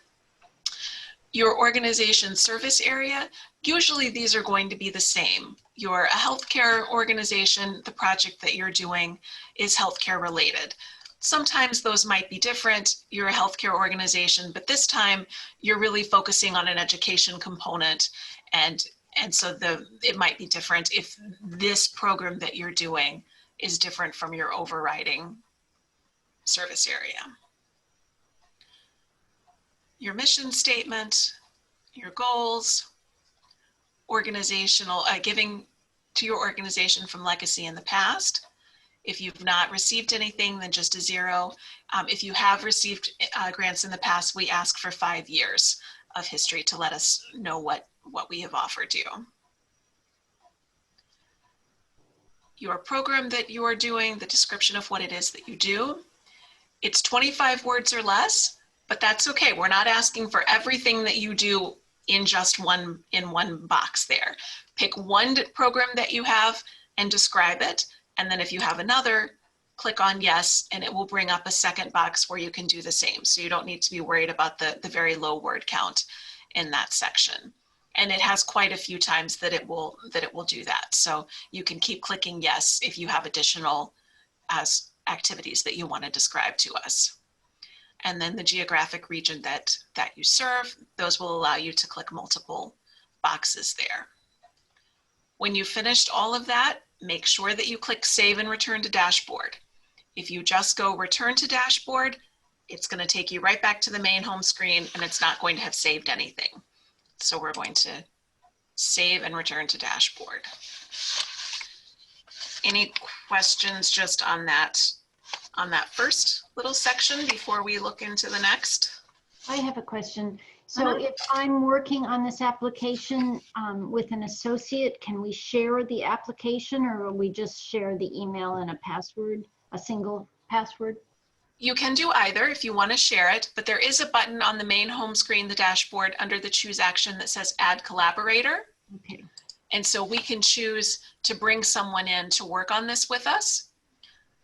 Your organization service area, usually these are going to be the same. You're a healthcare organization, the project that you're doing is healthcare related. Sometimes those might be different. You're a healthcare organization, but this time you're really focusing on an education component, and so it might be different if this program that you're doing is different from your overriding service area. Your mission statement, your goals, organizational, giving to your organization from legacy in the past. If you've not received anything, then just a 0. If you have received grants in the past, we ask for 5 years of history to let us know what we have offered you. Your program that you are doing, the description of what it is that you do. It's 25 words or less, but that's okay. We're not asking for everything that you do in just one box there. Pick one program that you have and describe it. And then if you have another, click on yes, and it will bring up a second box where you can do the same. So you don't need to be worried about the very low word count in that section. And it has quite a few times that it will do that. So you can keep clicking yes if you have additional activities that you want to describe to us. And then the geographic region that you serve, those will allow you to click multiple boxes there. When you've finished all of that, make sure that you click Save and Return to Dashboard. If you just go Return to Dashboard, it's going to take you right back to the main home screen, and it's not going to have saved anything. So we're going to Save and Return to Dashboard. Any questions just on that first little section before we look into the next? I have a question. So if I'm working on this application with an associate, can we share the application, or will we just share the email and a password, a single password? You can do either if you want to share it, but there is a button on the main home screen, the dashboard, under the Choose action that says Add Collaborator. Okay. And so we can choose to bring someone in to work on this with us.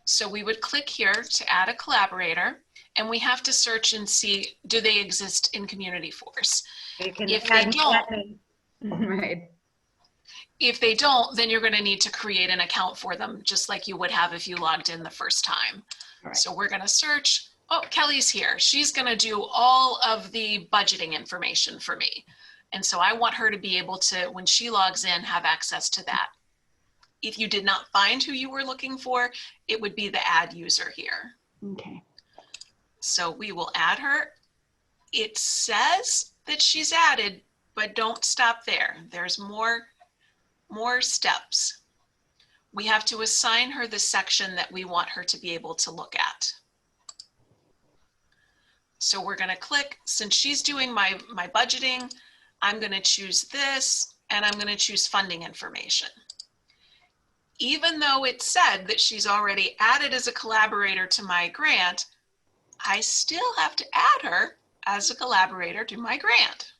So we would click here to add a collaborator, and we have to search and see, do they exist in Community Force? If they don't, right. if they don't, then you're going to need to create an account for them, just like you would have if you logged in the first time. Right. So we're going to search. Oh, Kelly's here. She's going to do all of the budgeting information for me. And so I want her to be able to, when she logs in, have access to that. If you did not find who you were looking for, it would be the add user here. Okay. So we will add her. It says that she's added, but don't stop there. There's more steps. We have to assign her the section that we want her to be able to look at. So we're going to click, since she's doing my budgeting, I'm going to choose this, and I'm going to choose funding information. Even though it said that she's already added as a collaborator to my grant, I still have to add her as a collaborator to my grant.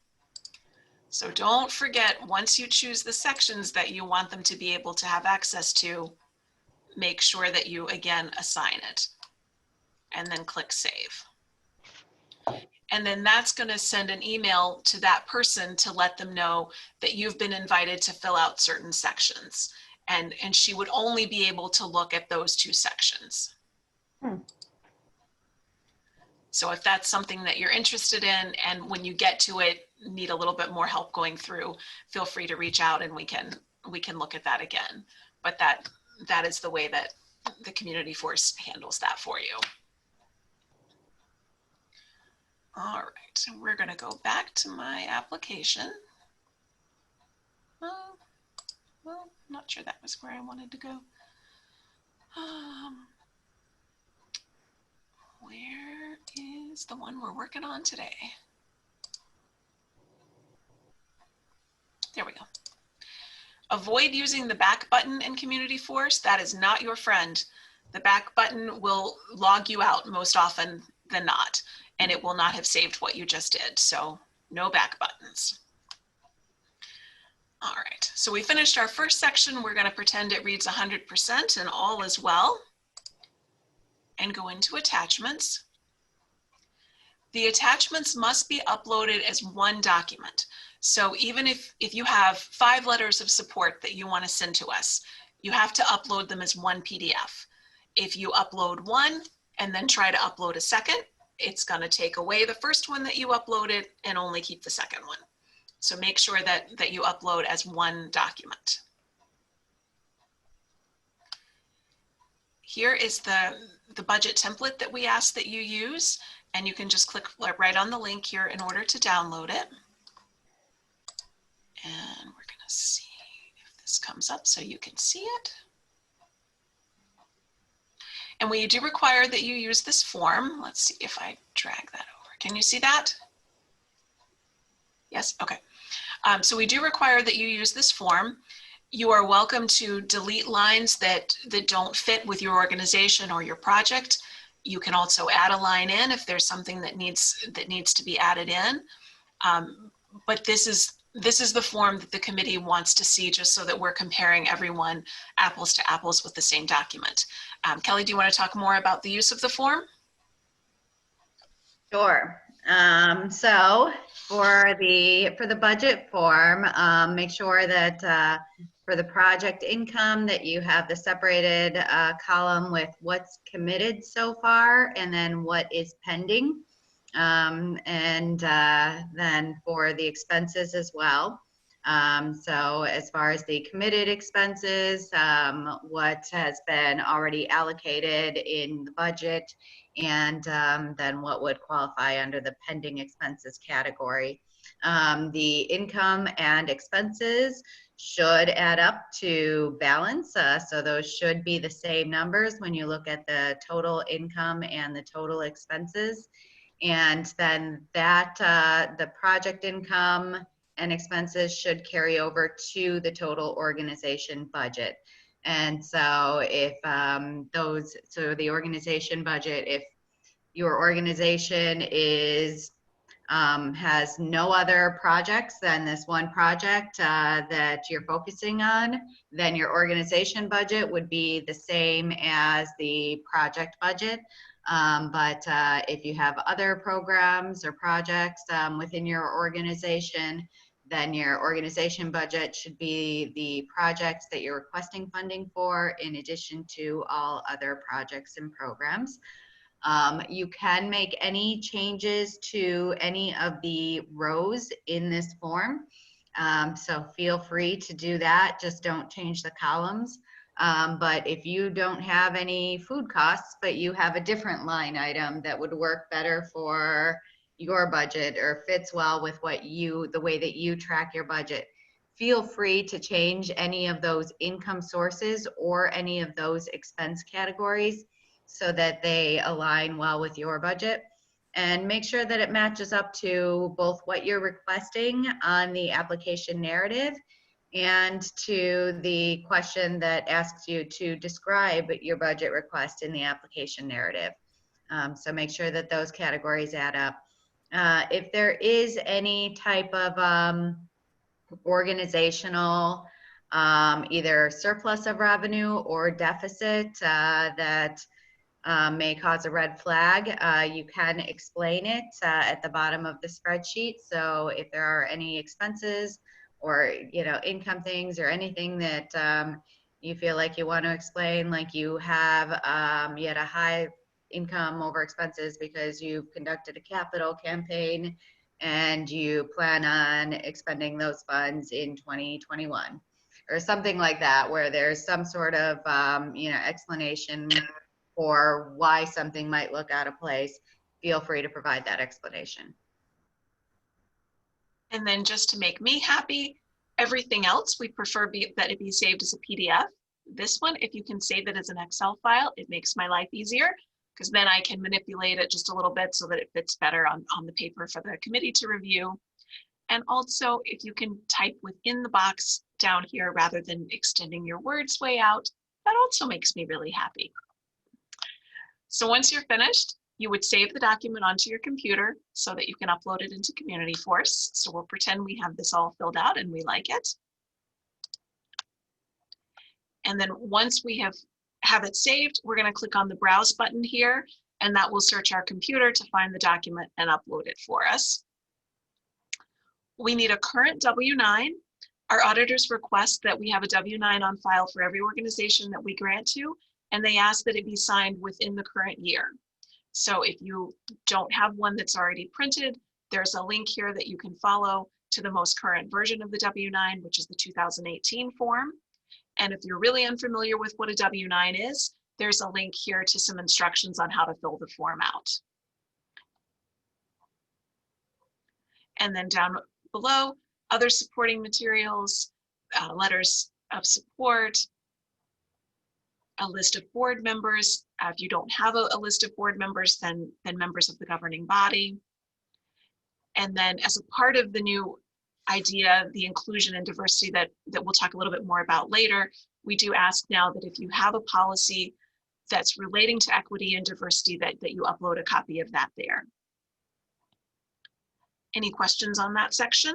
So don't forget, once you choose the sections that you want them to be able to have access to, make sure that you again assign it and then click save. And then that's going to send an email to that person to let them know that you've been invited to fill out certain sections. And she would only be able to look at those 2 sections. So if that's something that you're interested in, and when you get to it, need a little bit more help going through, feel free to reach out and we can look at that again. But that is the way that the Community Force handles that for you. All right, so we're going to go back to my application. Well, I'm not sure that was where I wanted to go. Where is the one we're working on today? There we go. Avoid using the back button in Community Force. That is not your friend. The back button will log you out most often than not, and it will not have saved what you just did. So no back buttons. All right, so we finished our first section. We're going to pretend it reads 100% and all is well, and go into attachments. The attachments must be uploaded as one document. So even if you have 5 letters of support that you want to send to us, you have to upload them as one PDF. If you upload one and then try to upload a second, it's going to take away the first one that you uploaded and only keep the second one. So make sure that you upload as one document. Here is the budget template that we ask that you use, and you can just click right on the link here in order to download it. And we're going to see if this comes up so you can see it. And we do require that you use this form. Let's see if I drag that over. Can you see that? Yes, okay. So we do require that you use this form. You are welcome to delete lines that don't fit with your organization or your project. You can also add a line in if there's something that needs to be added in. But this is the form that the committee wants to see, just so that we're comparing everyone apples to apples with the same document. Kelly, do you want to talk more about the use of the form? Sure. So for the budget form, make sure that for the project income that you have the separated column with what's committed so far and then what is pending. And then for the expenses as well. So as far as the committed expenses, what has been already allocated in the budget, and then what would qualify under the pending expenses category. The income and expenses should add up to balance. So those should be the same numbers when you look at the total income and the total expenses. And then that the project income and expenses should carry over to the total organization budget. And so if the organization budget, if your organization is has no other projects than this one project that you're focusing on, then your organization budget would be the same as the project budget. But if you have other programs or projects within your organization, then your organization budget should be the projects that you're requesting funding for, in addition to all other projects and programs. You can make any changes to any of the rows in this form. So feel free to do that. Just don't change the columns. But if you don't have any food costs, but you have a different line item that would work better for your budget or fits well with the way that you track your budget, feel free to change any of those income sources or any of those expense categories so that they align well with your budget, and make sure that it matches up to both what you're requesting on the application narrative and to the question that asks you to describe your budget request in the application narrative. So make sure that those categories add up. If there is any type of organizational either surplus of revenue or deficit that may cause a red flag, you can explain it at the bottom of the spreadsheet. So if there are any expenses or income things or anything that you feel like you want to explain, like you have you had a high income over expenses because you've conducted a capital campaign and you plan on expending those funds in 2021 or something like that, where there's some sort of explanation for why something might look out of place, feel free to provide that explanation. And then just to make me happy, everything else we prefer that it be saved as a PDF. This one, if you can save it as an Excel file, it makes my life easier, because then I can manipulate it just a little bit so that it fits better on the paper for the committee to review. And also, if you can type within the box down here rather than extending your words way out, that also makes me really happy. So once you're finished, you would save the document onto your computer so that you can upload it into Community Force. So we'll pretend we have this all filled out and we like it. And then once we have it saved, we're going to click on the Browse button here, and that will search our computer to find the document and upload it for us. We need a current W-9. Our auditors request that we have a W-9 on file for every organization that we grant to, and they ask that it be signed within the current year. So if you don't have one that's already printed, there's a link here that you can follow to the most current version of the W-9, which is the 2018 form. And if you're really unfamiliar with what a W-9 is, there's a link here to some instructions on how to fill the form out. And then down below, other supporting materials, letters of support, a list of board members. If you don't have a list of board members, then members of the governing body. And then as a part of the new idea, the inclusion and diversity that we'll talk a little bit more about later, we do ask now that if you have a policy that's relating to equity and diversity, that you upload a copy of that there. Any questions on that section?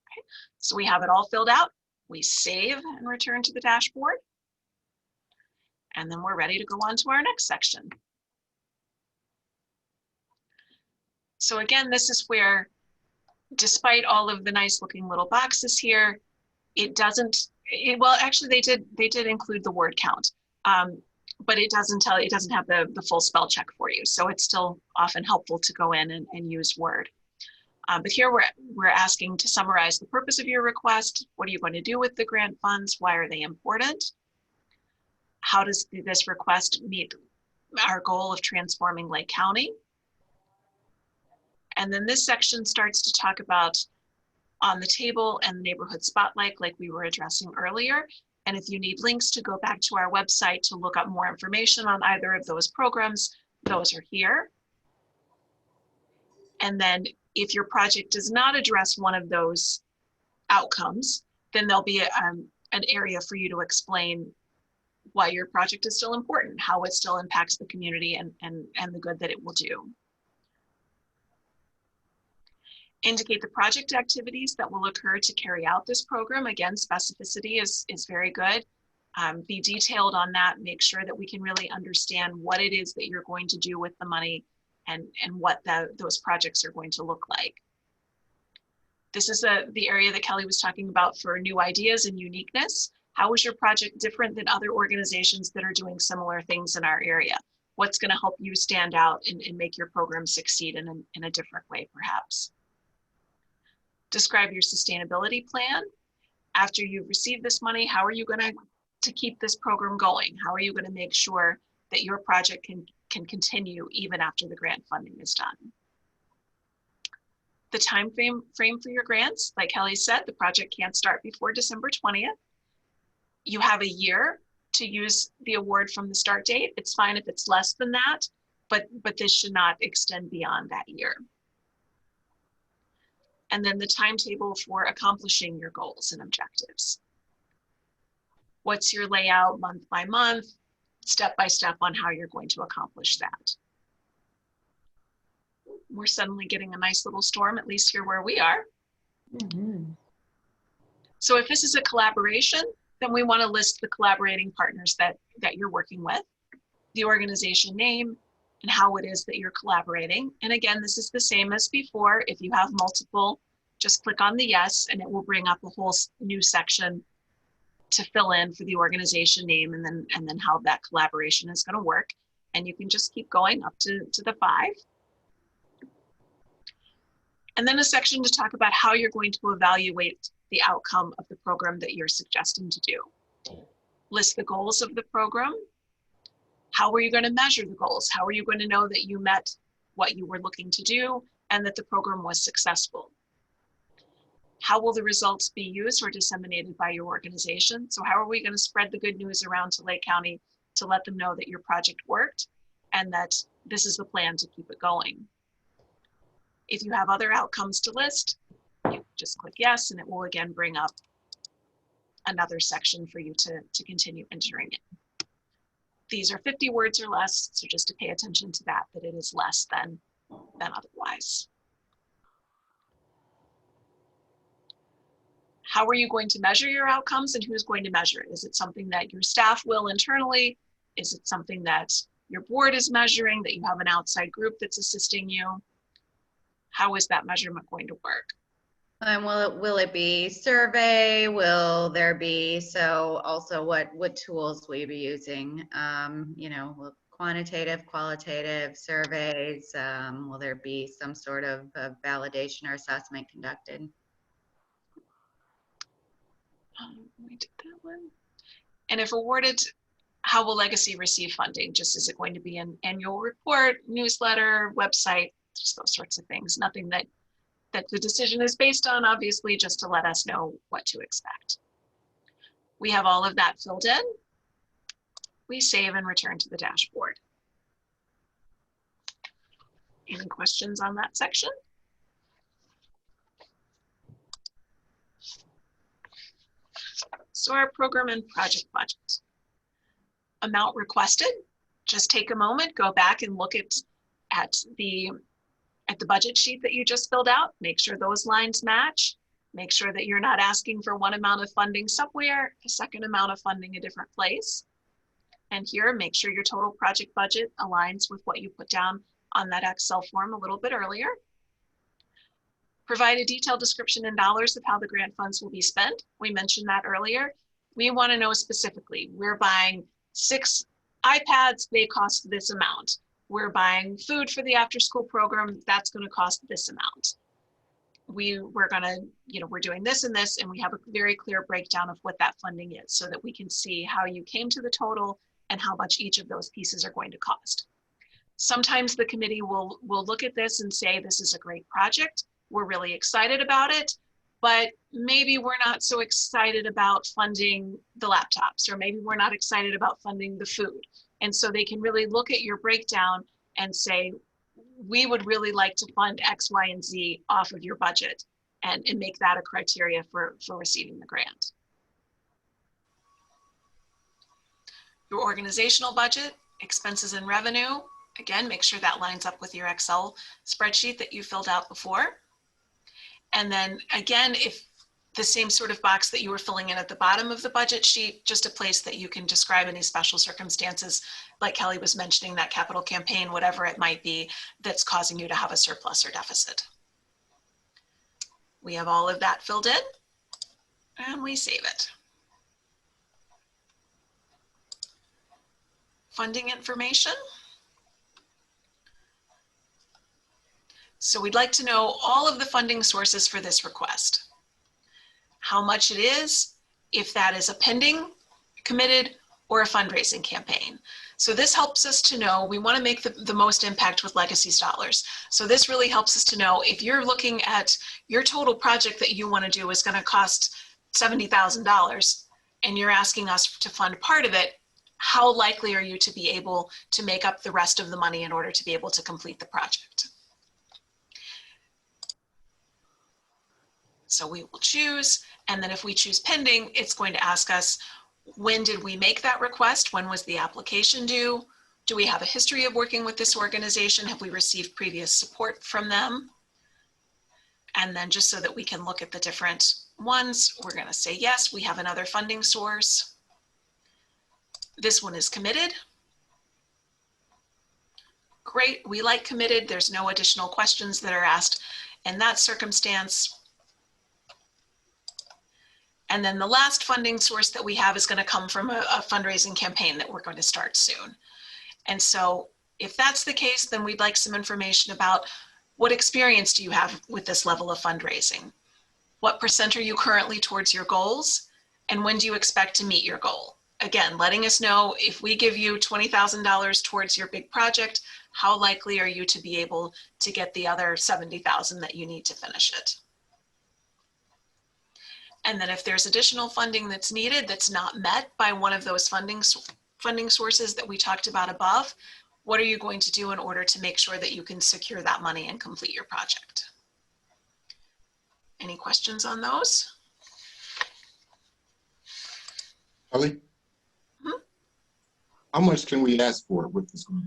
Okay. So we have it all filled out. We save and return to the dashboard. And then we're ready to go on to our next section. So again, this is where, despite all of the nice looking little boxes here, it doesn't, well, actually they did include the word count, but it doesn't have the full spell check for you. So it's still often helpful to go in and use Word. But here we're asking to summarize the purpose of your request. What are you going to do with the grant funds? Why are they important? How does this request meet our goal of transforming Lake County? And then this section starts to talk about on the table and the neighborhood spotlight, like we were addressing earlier. And if you need links to go back to our website to look up more information on either of those programs, those are here. And then if your project does not address one of those outcomes, then there'll be an area for you to explain why your project is still important, how it still impacts the community and the good that it will do. Indicate the project activities that will occur to carry out this program. Again, specificity is very good. Be detailed on that. Make sure that we can really understand what it is that you're going to do with the money and what those projects are going to look like. This is the area that Kelly was talking about for new ideas and uniqueness. How is your project different than other organizations that are doing similar things in our area? What's going to help you stand out and make your program succeed in a different way, perhaps? Describe your sustainability plan. After you've received this money, how are you going to keep this program going? How are you going to make sure that your project can continue even after the grant funding is done? The time frame for your grants, like Kelly said, the project can't start before December 20th. You have a year to use the award from the start date. It's fine if it's less than that, but this should not extend beyond that year. And then the timetable for accomplishing your goals and objectives. What's your layout month by month, step by step on how you're going to accomplish that? We're suddenly getting a nice little storm, at least here where we are. Mm-hmm. So if this is a collaboration, then we want to list the collaborating partners that you're working with, the organization name, and how it is that you're collaborating. And again, this is the same as before. If you have multiple, just click on the yes, and it will bring up a whole new section to fill in for the organization name and then how that collaboration is going to work. And you can just keep going up to the 5. And then a section to talk about how you're going to evaluate the outcome of the program that you're suggesting to do. List the goals of the program. How are you going to measure the goals? How are you going to know that you met what you were looking to do and that the program was successful? How will the results be used or disseminated by your organization? So how are we going to spread the good news around to Lake County to let them know that your project worked and that this is the plan to keep it going? If you have other outcomes to list, you just click yes, and it will again bring up another section for you to continue entering in. These are 50 words or less, so just to pay attention to that it is less than otherwise. How are you going to measure your outcomes and who's going to measure it? Is it something that your staff will internally? Is it something that your board is measuring, that you have an outside group that's assisting you? How is that measurement going to work? And will it be survey? Will there be, so also what tools will you be using? You know, quantitative, qualitative surveys? Will there be some sort of validation or assessment conducted? We did that one. And if awarded, how will Legacy receive funding? Just is it going to be an annual report, newsletter, website, just those sorts of things? Nothing that the decision is based on, obviously, just to let us know what to expect. We have all of that filled in. We save and return to the dashboard. Any questions on that section? So our program and project budget. Amount requested, just take a moment, go back and look at the budget sheet that you just filled out. Make sure those lines match. Make sure that you're not asking for one amount of funding somewhere, a second amount of funding a different place. And here, make sure your total project budget aligns with what you put down on that Excel form a little bit earlier. Provide a detailed description in dollars of how the grant funds will be spent. We mentioned that earlier. We want to know specifically, we're buying 6 iPads, they cost this amount. We're buying food for the after school program, that's going to cost this amount. We're going to, you know, we're doing this and this, and we have a very clear breakdown of what that funding is so that we can see how you came to the total and how much each of those pieces are going to cost. Sometimes the committee will look at this and say, this is a great project. We're really excited about it, but maybe we're not so excited about funding the laptops, or maybe we're not excited about funding the food. And so they can really look at your breakdown and say, we would really like to fund X, Y, and Z off of your budget and make that a criteria for receiving the grant. your organizational budget, expenses and revenue. Again, make sure that lines up with your Excel spreadsheet that you filled out before. And then again, if the same sort of box that you were filling in at the bottom of the budget sheet, just a place that you can describe any special circumstances, like Kelly was mentioning, that capital campaign, whatever it might be, that's causing you to have a surplus or deficit. We have all of that filled in, and we save it. Funding information. So we'd like to know all of the funding sources for this request. How much it is, if that is a pending, committed, or a fundraising campaign. So this helps us to know, we want to make the most impact with Legacy's dollars. So this really helps us to know if you're looking at your total project that you want to do is going to cost $70,000 and you're asking us to fund part of it, how likely are you to be able to make up the rest of the money in order to be able to complete the project? So we will choose, and then if we choose pending, it's going to ask us, when did we make that request? When was the application due? Do we have a history of working with this organization? Have we received previous support from them? And then just so that we can look at the different ones, we're going to say, yes, we have another funding source. This one is committed. Great, we like committed. There's no additional questions that are asked in that circumstance. And then the last funding source that we have is going to come from a fundraising campaign that we're going to start soon. And so if that's the case, then we'd like some information about what experience do you have with this level of fundraising? What % are you currently towards your goals? And when do you expect to meet your goal? Again, letting us know if we give you $20,000 towards your big project, how likely are you to be able to get the other $70,000 that you need to finish it? And then if there's additional funding that's needed that's not met by one of those funding sources that we talked about above, what are you going to do in order to make sure that you can secure that money and complete your project? Any questions on those? Kelly? How much can we ask for with this grant?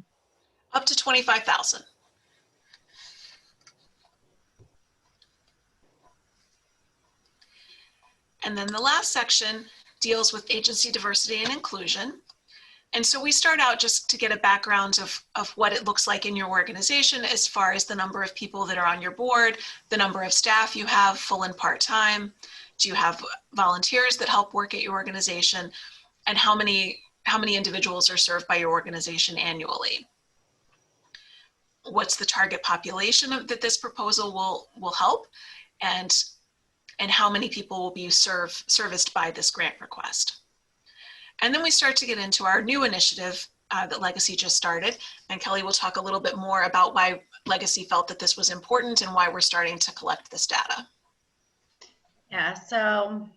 Up to $25,000. And then the last section deals with agency diversity and inclusion. And so we start out just to get a background of what it looks like in your organization as far as the number of people that are on your board, the number of staff you have, full and part-time. Do you have volunteers that help work at your organization? And how many individuals are served by your organization annually? What's the target population that this proposal will help? And how many people will be serviced by this grant request? And then we start to get into our new initiative that Legacy just started. And Kelly will talk a little bit more about why Legacy felt that this was important and why we're starting to collect this data. Yeah, so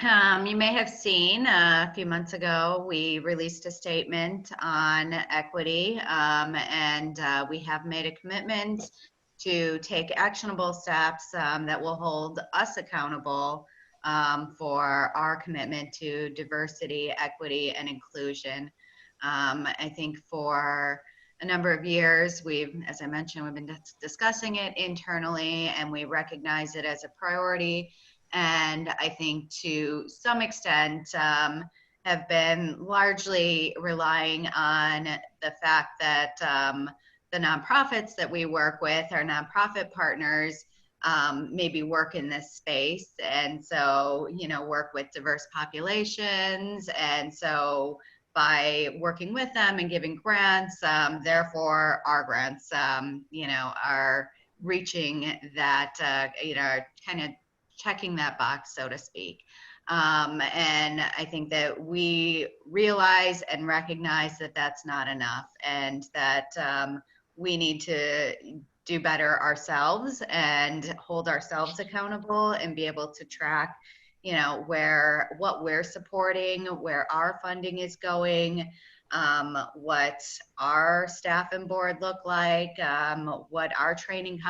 you may have seen a few months ago, we released a statement on equity, and we have made a commitment to take actionable steps that will hold us accountable for our commitment to diversity, equity, and inclusion. I think for a number of years, as I mentioned, we've been discussing it internally, and we recognize it as a priority. And I think to some extent have been largely relying on the fact that the nonprofits that we work with, our nonprofit partners, maybe work in this space, and so, work with diverse populations. And so by working with them and giving grants, therefore our grants, are reaching that, kind of checking that box, so to speak. And I think that we realize and recognize that that's not enough, and that we need to do better ourselves and hold ourselves accountable and be able to track, what we're supporting, where our funding is going, what our staff and board look like, what our trainings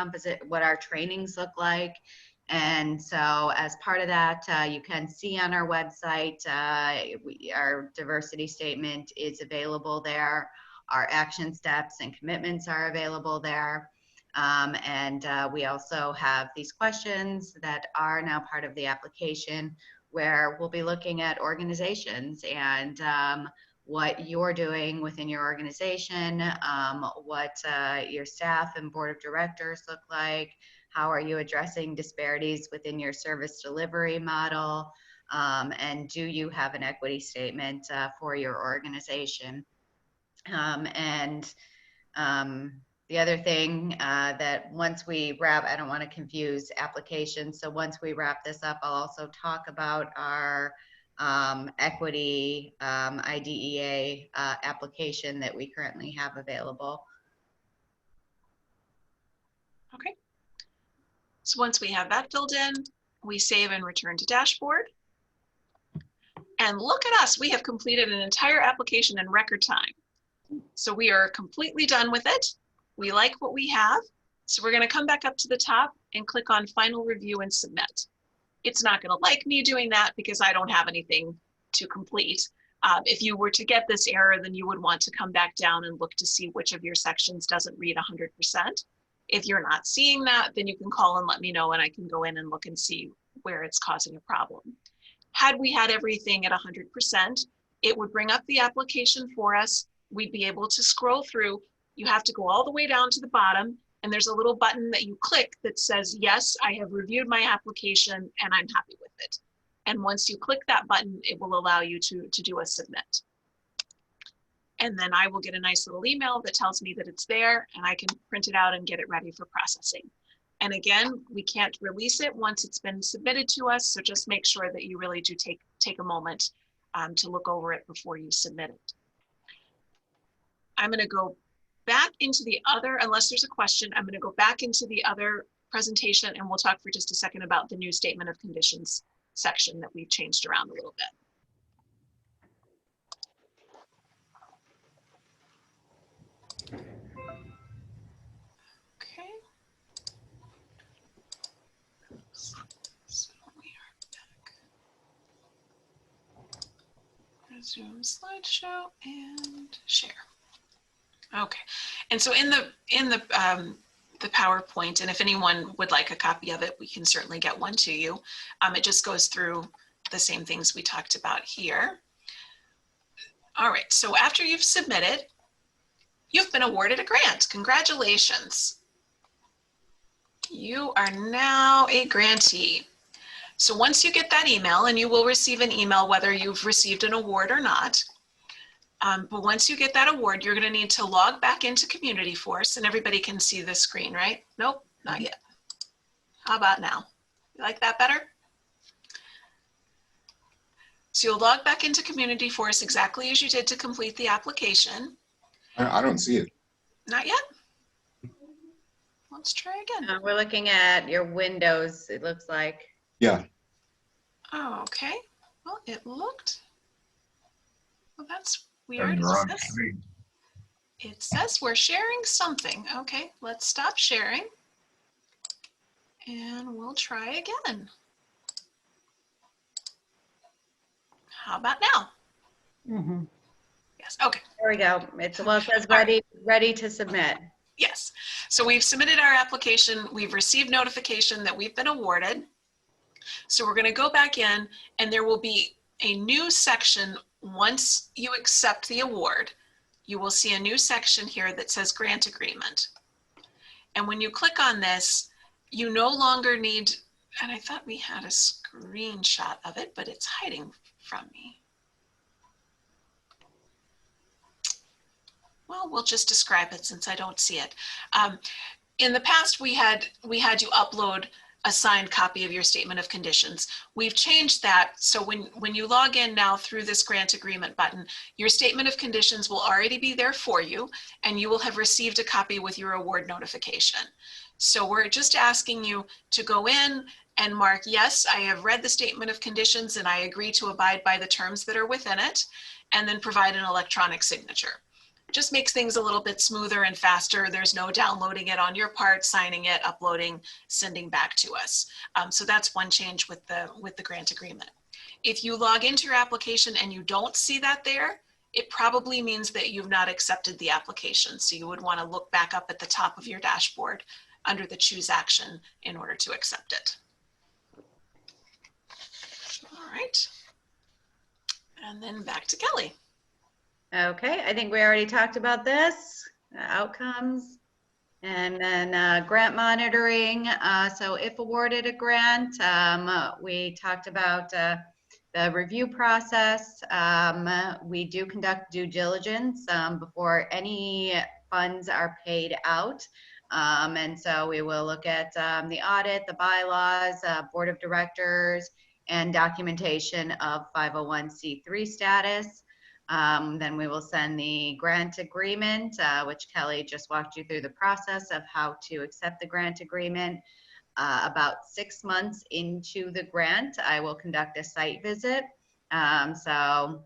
look like, And so as part of that, you can see on our website, our diversity statement is available there. Our action steps and commitments are available there. We also have these questions that are now part of the application, where we'll be looking at organizations and what you're doing within your organization, what your staff and board of directors look like, how are you addressing disparities within your service delivery model, and do you have an equity statement for your organization? The other thing that once we wrap, I don't want to confuse applications, so once we wrap this up, I'll also talk about our equity IDEA application that we currently have available. Okay. So once we have that filled in, we save and return to dashboard. And look at us, we have completed an entire application in record time. So we are completely done with it. We like what we have. So we're gonna come back up to the top and click on Final Review and Submit. It's not gonna like me doing that because I don't have anything to complete. If you were to get this error, then you would want to come back down and look to see which of your sections doesn't read 100%. If you're not seeing that, then you can call and let me know and I can go in and look and see where it's causing a problem. Had we had everything at 100%, it would bring up the application for us. We'd be able to scroll through. You have to go all the way down to the bottom and there's a little button that you click that says, yes, I have reviewed my application and I'm happy with it. And once you click that button, it will allow you to do a submit. And then I will get a nice little email that tells me that it's there and I can print it out and get it ready for processing. And again, we can't release it once it's been submitted to us. So just make sure that you really do take a moment to look over it before you submit it. I'm gonna go back into the other, unless there's a question, I'm gonna go back into the other presentation and we'll talk for just a second about the new statement of conditions section that we've changed around a little bit. Okay. So we are back. Resume slideshow and share. Okay, and so in the PowerPoint, and if anyone would like a copy of it, we can certainly get one to you. It just goes through the same things we talked about here. All right, so after you've submitted, you've been awarded a grant. Congratulations. You are now a grantee. So once you get that email, and you will receive an email whether you've received an award or not, but once you get that award, you're gonna need to log back into Community Force, and everybody can see this screen, right? Nope, not yet. How about now? You like that better? So you'll log back into Community Force exactly as you did to complete the application. I don't see it. Not yet? Let's try again. We're looking at your windows, it looks like. Yeah. Oh, okay. Well, it looked, well, that's I'm weird. the wrong screen. It says we're sharing something. Okay, let's stop sharing. And we'll try again. How about now? Mm-hmm. Yes, okay. There we go. It's, well, it says ready to submit. Yes, so we've submitted our application. We've received notification that we've been awarded. So we're gonna go back in and there will be a new section once you accept the award. You will see a new section here that says grant agreement. And when you click on this, you no longer need, and I thought we had a screenshot of it, but it's hiding from me. Well, we'll just describe it since I don't see it. In the past, we had you upload a signed copy of your statement of conditions. We've changed that, so when you log in now through this grant agreement button, your statement of conditions will already be there for you, and you will have received a copy with your award notification. So we're just asking you to go in and mark, yes, I have read the statement of conditions and I agree to abide by the terms that are within it, and then provide an electronic signature. just makes things a little bit smoother and faster. There's no downloading it on your part, signing it, uploading, sending back to us. So that's one change with the grant agreement. If you log into your application and you don't see that there, it probably means that you've not accepted the application. So you would want to look back up at the top of your dashboard under the choose action in order to accept it. All right. And then back to Kelly. Okay, I think we already talked about this, outcomes, and then grant monitoring. So if awarded a grant, we talked about the review process. We do conduct due diligence before any funds are paid out. And so we will look at the audit, the bylaws, board of directors, and documentation of 501c3 status. Then we will send the grant agreement, which Kelly just walked you through the process of how to accept the grant agreement. About 6 months into the grant, I will conduct a site visit. So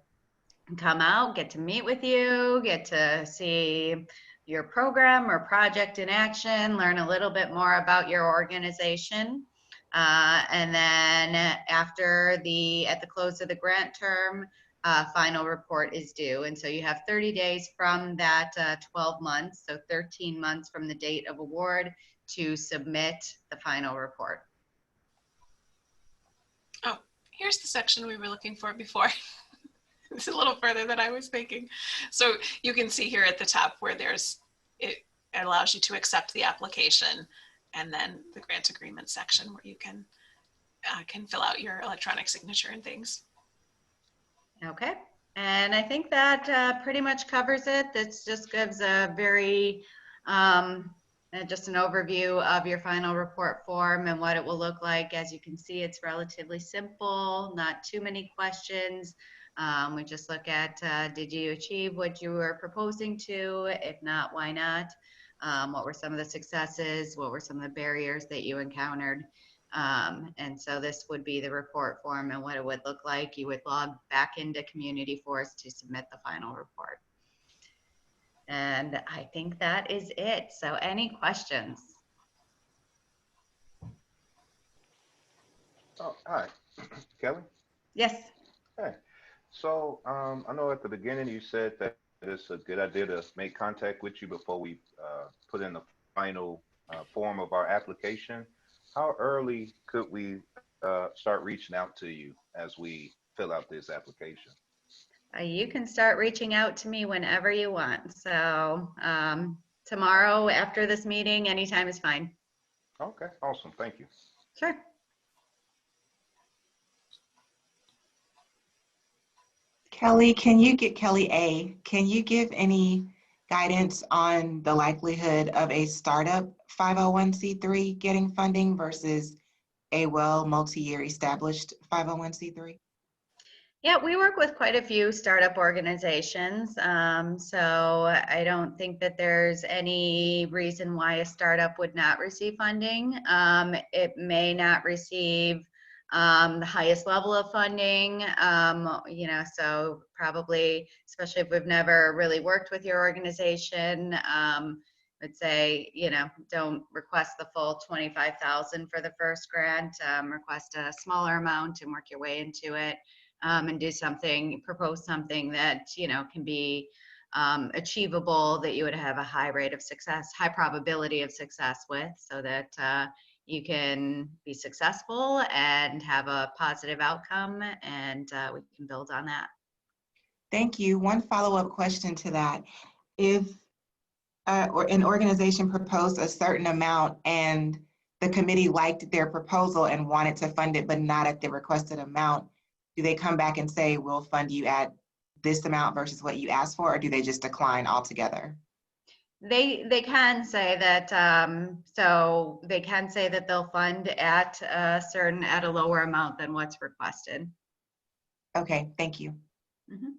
come out, get to meet with you, get to see your program or project in action, learn a little bit more about your organization. And then at the close of the grant term, final report is due. And so you have 30 days from that 12 months, so 13 months from the date of award to submit the final report. Oh, here's the section we were looking for before. It's a little further than I was thinking. So you can see here at the top where it allows you to accept the application, and then the grant agreement section where you can fill out your electronic signature and things. Okay, and I think that pretty much covers it. This just gives a very, just an overview of your final report form and what it will look like. As you can see, it's relatively simple, not too many questions. We just look at, did you achieve what you were proposing to? If not, why not? What were some of the successes? What were some of the barriers that you encountered? And so this would be the report form and what it would look like. You would log back into Community Force to submit the final report. And I think that is it. So any questions? Oh, hi, Kelly? Yes. Hey, so I know at the beginning you said that it's a good idea to make contact with you before we put in the final form of our application. How early could we start reaching out to you as we fill out this application? You can start reaching out to me whenever you want. So tomorrow after this meeting, anytime is fine. Okay, awesome. Thank you. Sure. Kelly, can you give any guidance on the likelihood of a startup 501c3 getting funding versus a multi-year established 501c3? Yeah, we work with quite a few startup organizations. So I don't think that there's any reason why a startup would not receive funding. It may not receive the highest level of funding, so probably, especially if we've never really worked with your organization, would say, don't request the full $25,000 for the first grant, request a smaller amount and work your way into it, and propose something that, can be achievable, that you would have a high rate of success, high probability of success with, so that you can be successful and have a positive outcome, and we can build on that. Thank you. One follow-up question to that. If or an organization proposed a certain amount and the committee liked their proposal and wanted to fund it, but not at the requested amount, do they come back and say, we'll fund you at this amount versus what you asked for, or do they just decline altogether? They can say that, so they can say that they'll fund at a lower amount than what's requested. Okay, thank you. Mm-hmm.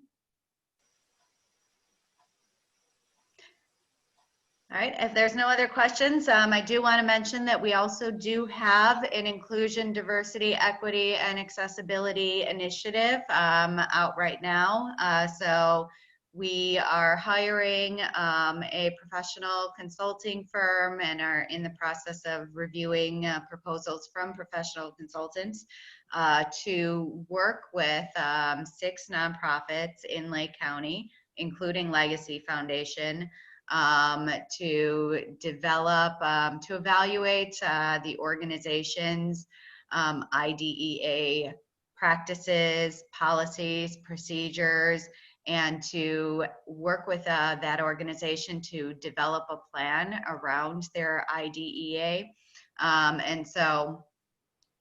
All right, if there's no other questions, I do want to mention that we also do have an inclusion, diversity, equity, and accessibility initiative out right now. So We are hiring a professional consulting firm and are in the process of reviewing proposals from professional consultants to work with 6 nonprofits in Lake County, including Legacy Foundation, to develop, to evaluate the organization's IDEA practices, policies, procedures, and to work with that organization to develop a plan around their IDEA. And so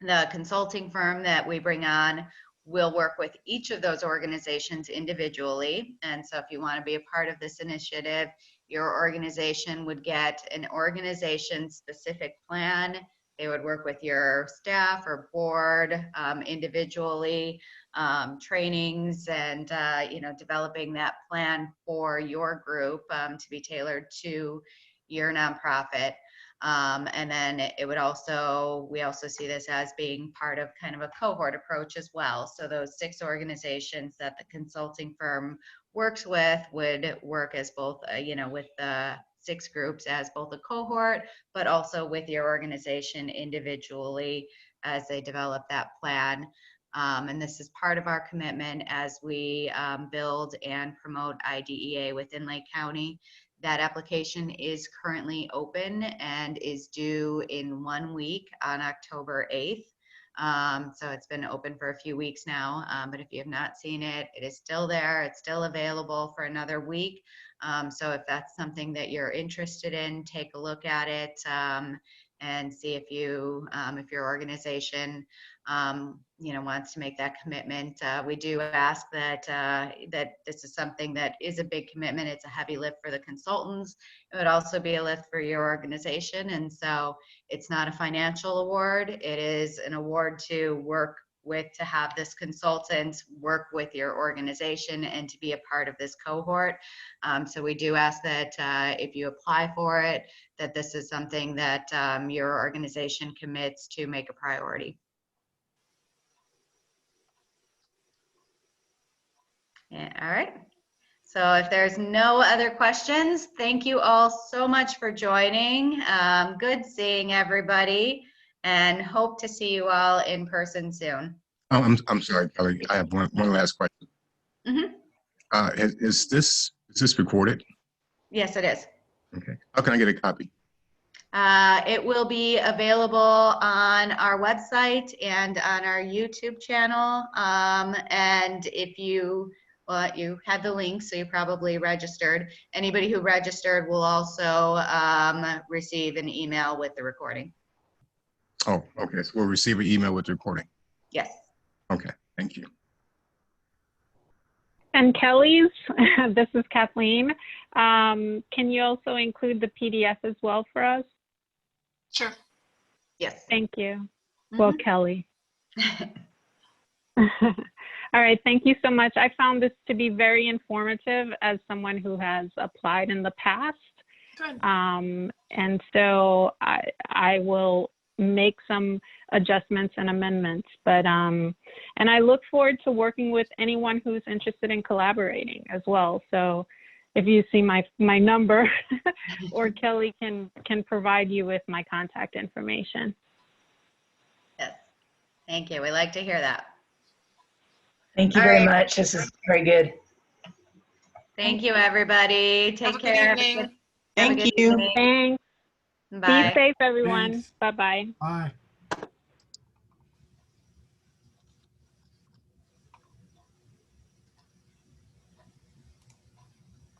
the consulting firm that we bring on will work with each of those organizations individually. And so if you want to be a part of this initiative, your organization would get an organization-specific plan. They would work with your staff or board individually, trainings and developing that plan for your group to be tailored to your nonprofit. And then it would also, we also see this as being part of kind of a cohort approach as well. So those 6 organizations that the consulting firm works with would work as both, with the 6 groups as both a cohort, but also with your organization individually as they develop that plan. And this is part of our commitment as we build and promote IDEA within Lake County. That application is currently open and is due in 1 week on October 8th. So it's been open for a few weeks now, but if you have not seen it, it is still there. It's still available for another week. So if that's something that you're interested in, take a look at it and see if you, if your organization, wants to make that commitment. We do ask that that this is something that is a big commitment. It's a heavy lift for the consultants. It would also be a lift for your organization, and so it's not a financial award. It is an award to work with, to have this consultant work with your organization and to be a part of this cohort. So we do ask that if you apply for it, that this is something that your organization commits to make a priority. Yeah, all right. So if there's no other questions, thank you all so much for joining. Good seeing everybody and hope to see you all in person soon. Oh, I'm sorry, Kelly. I have one last question. Mm-hmm. Is this recorded? Yes, it is. Okay. How can I get a copy? It will be available on our website and on our YouTube channel. And if you, well, you had the link, so you probably registered. Anybody who registered will also receive an email with the recording. Oh, okay. So we'll receive an email with the recording. Yes. Okay. Thank you. And Kelly's, this is Kathleen. Can you also include the PDF as well for us? Sure. Yes. Thank you. Well, Kelly. All right. Thank you so much. I found this to be very informative as someone who has applied in the past. Good. And so I will make some adjustments and amendments, but and I look forward to working with anyone who's interested in collaborating as well. So if you see my number or Kelly can provide you with my contact information. Yes. Thank you. We like to hear that. Thank you very much. This is very good. Thank you, everybody. Take care. Good evening. Thank you. Thanks. Bye. Be safe, everyone. Bye-bye. Bye.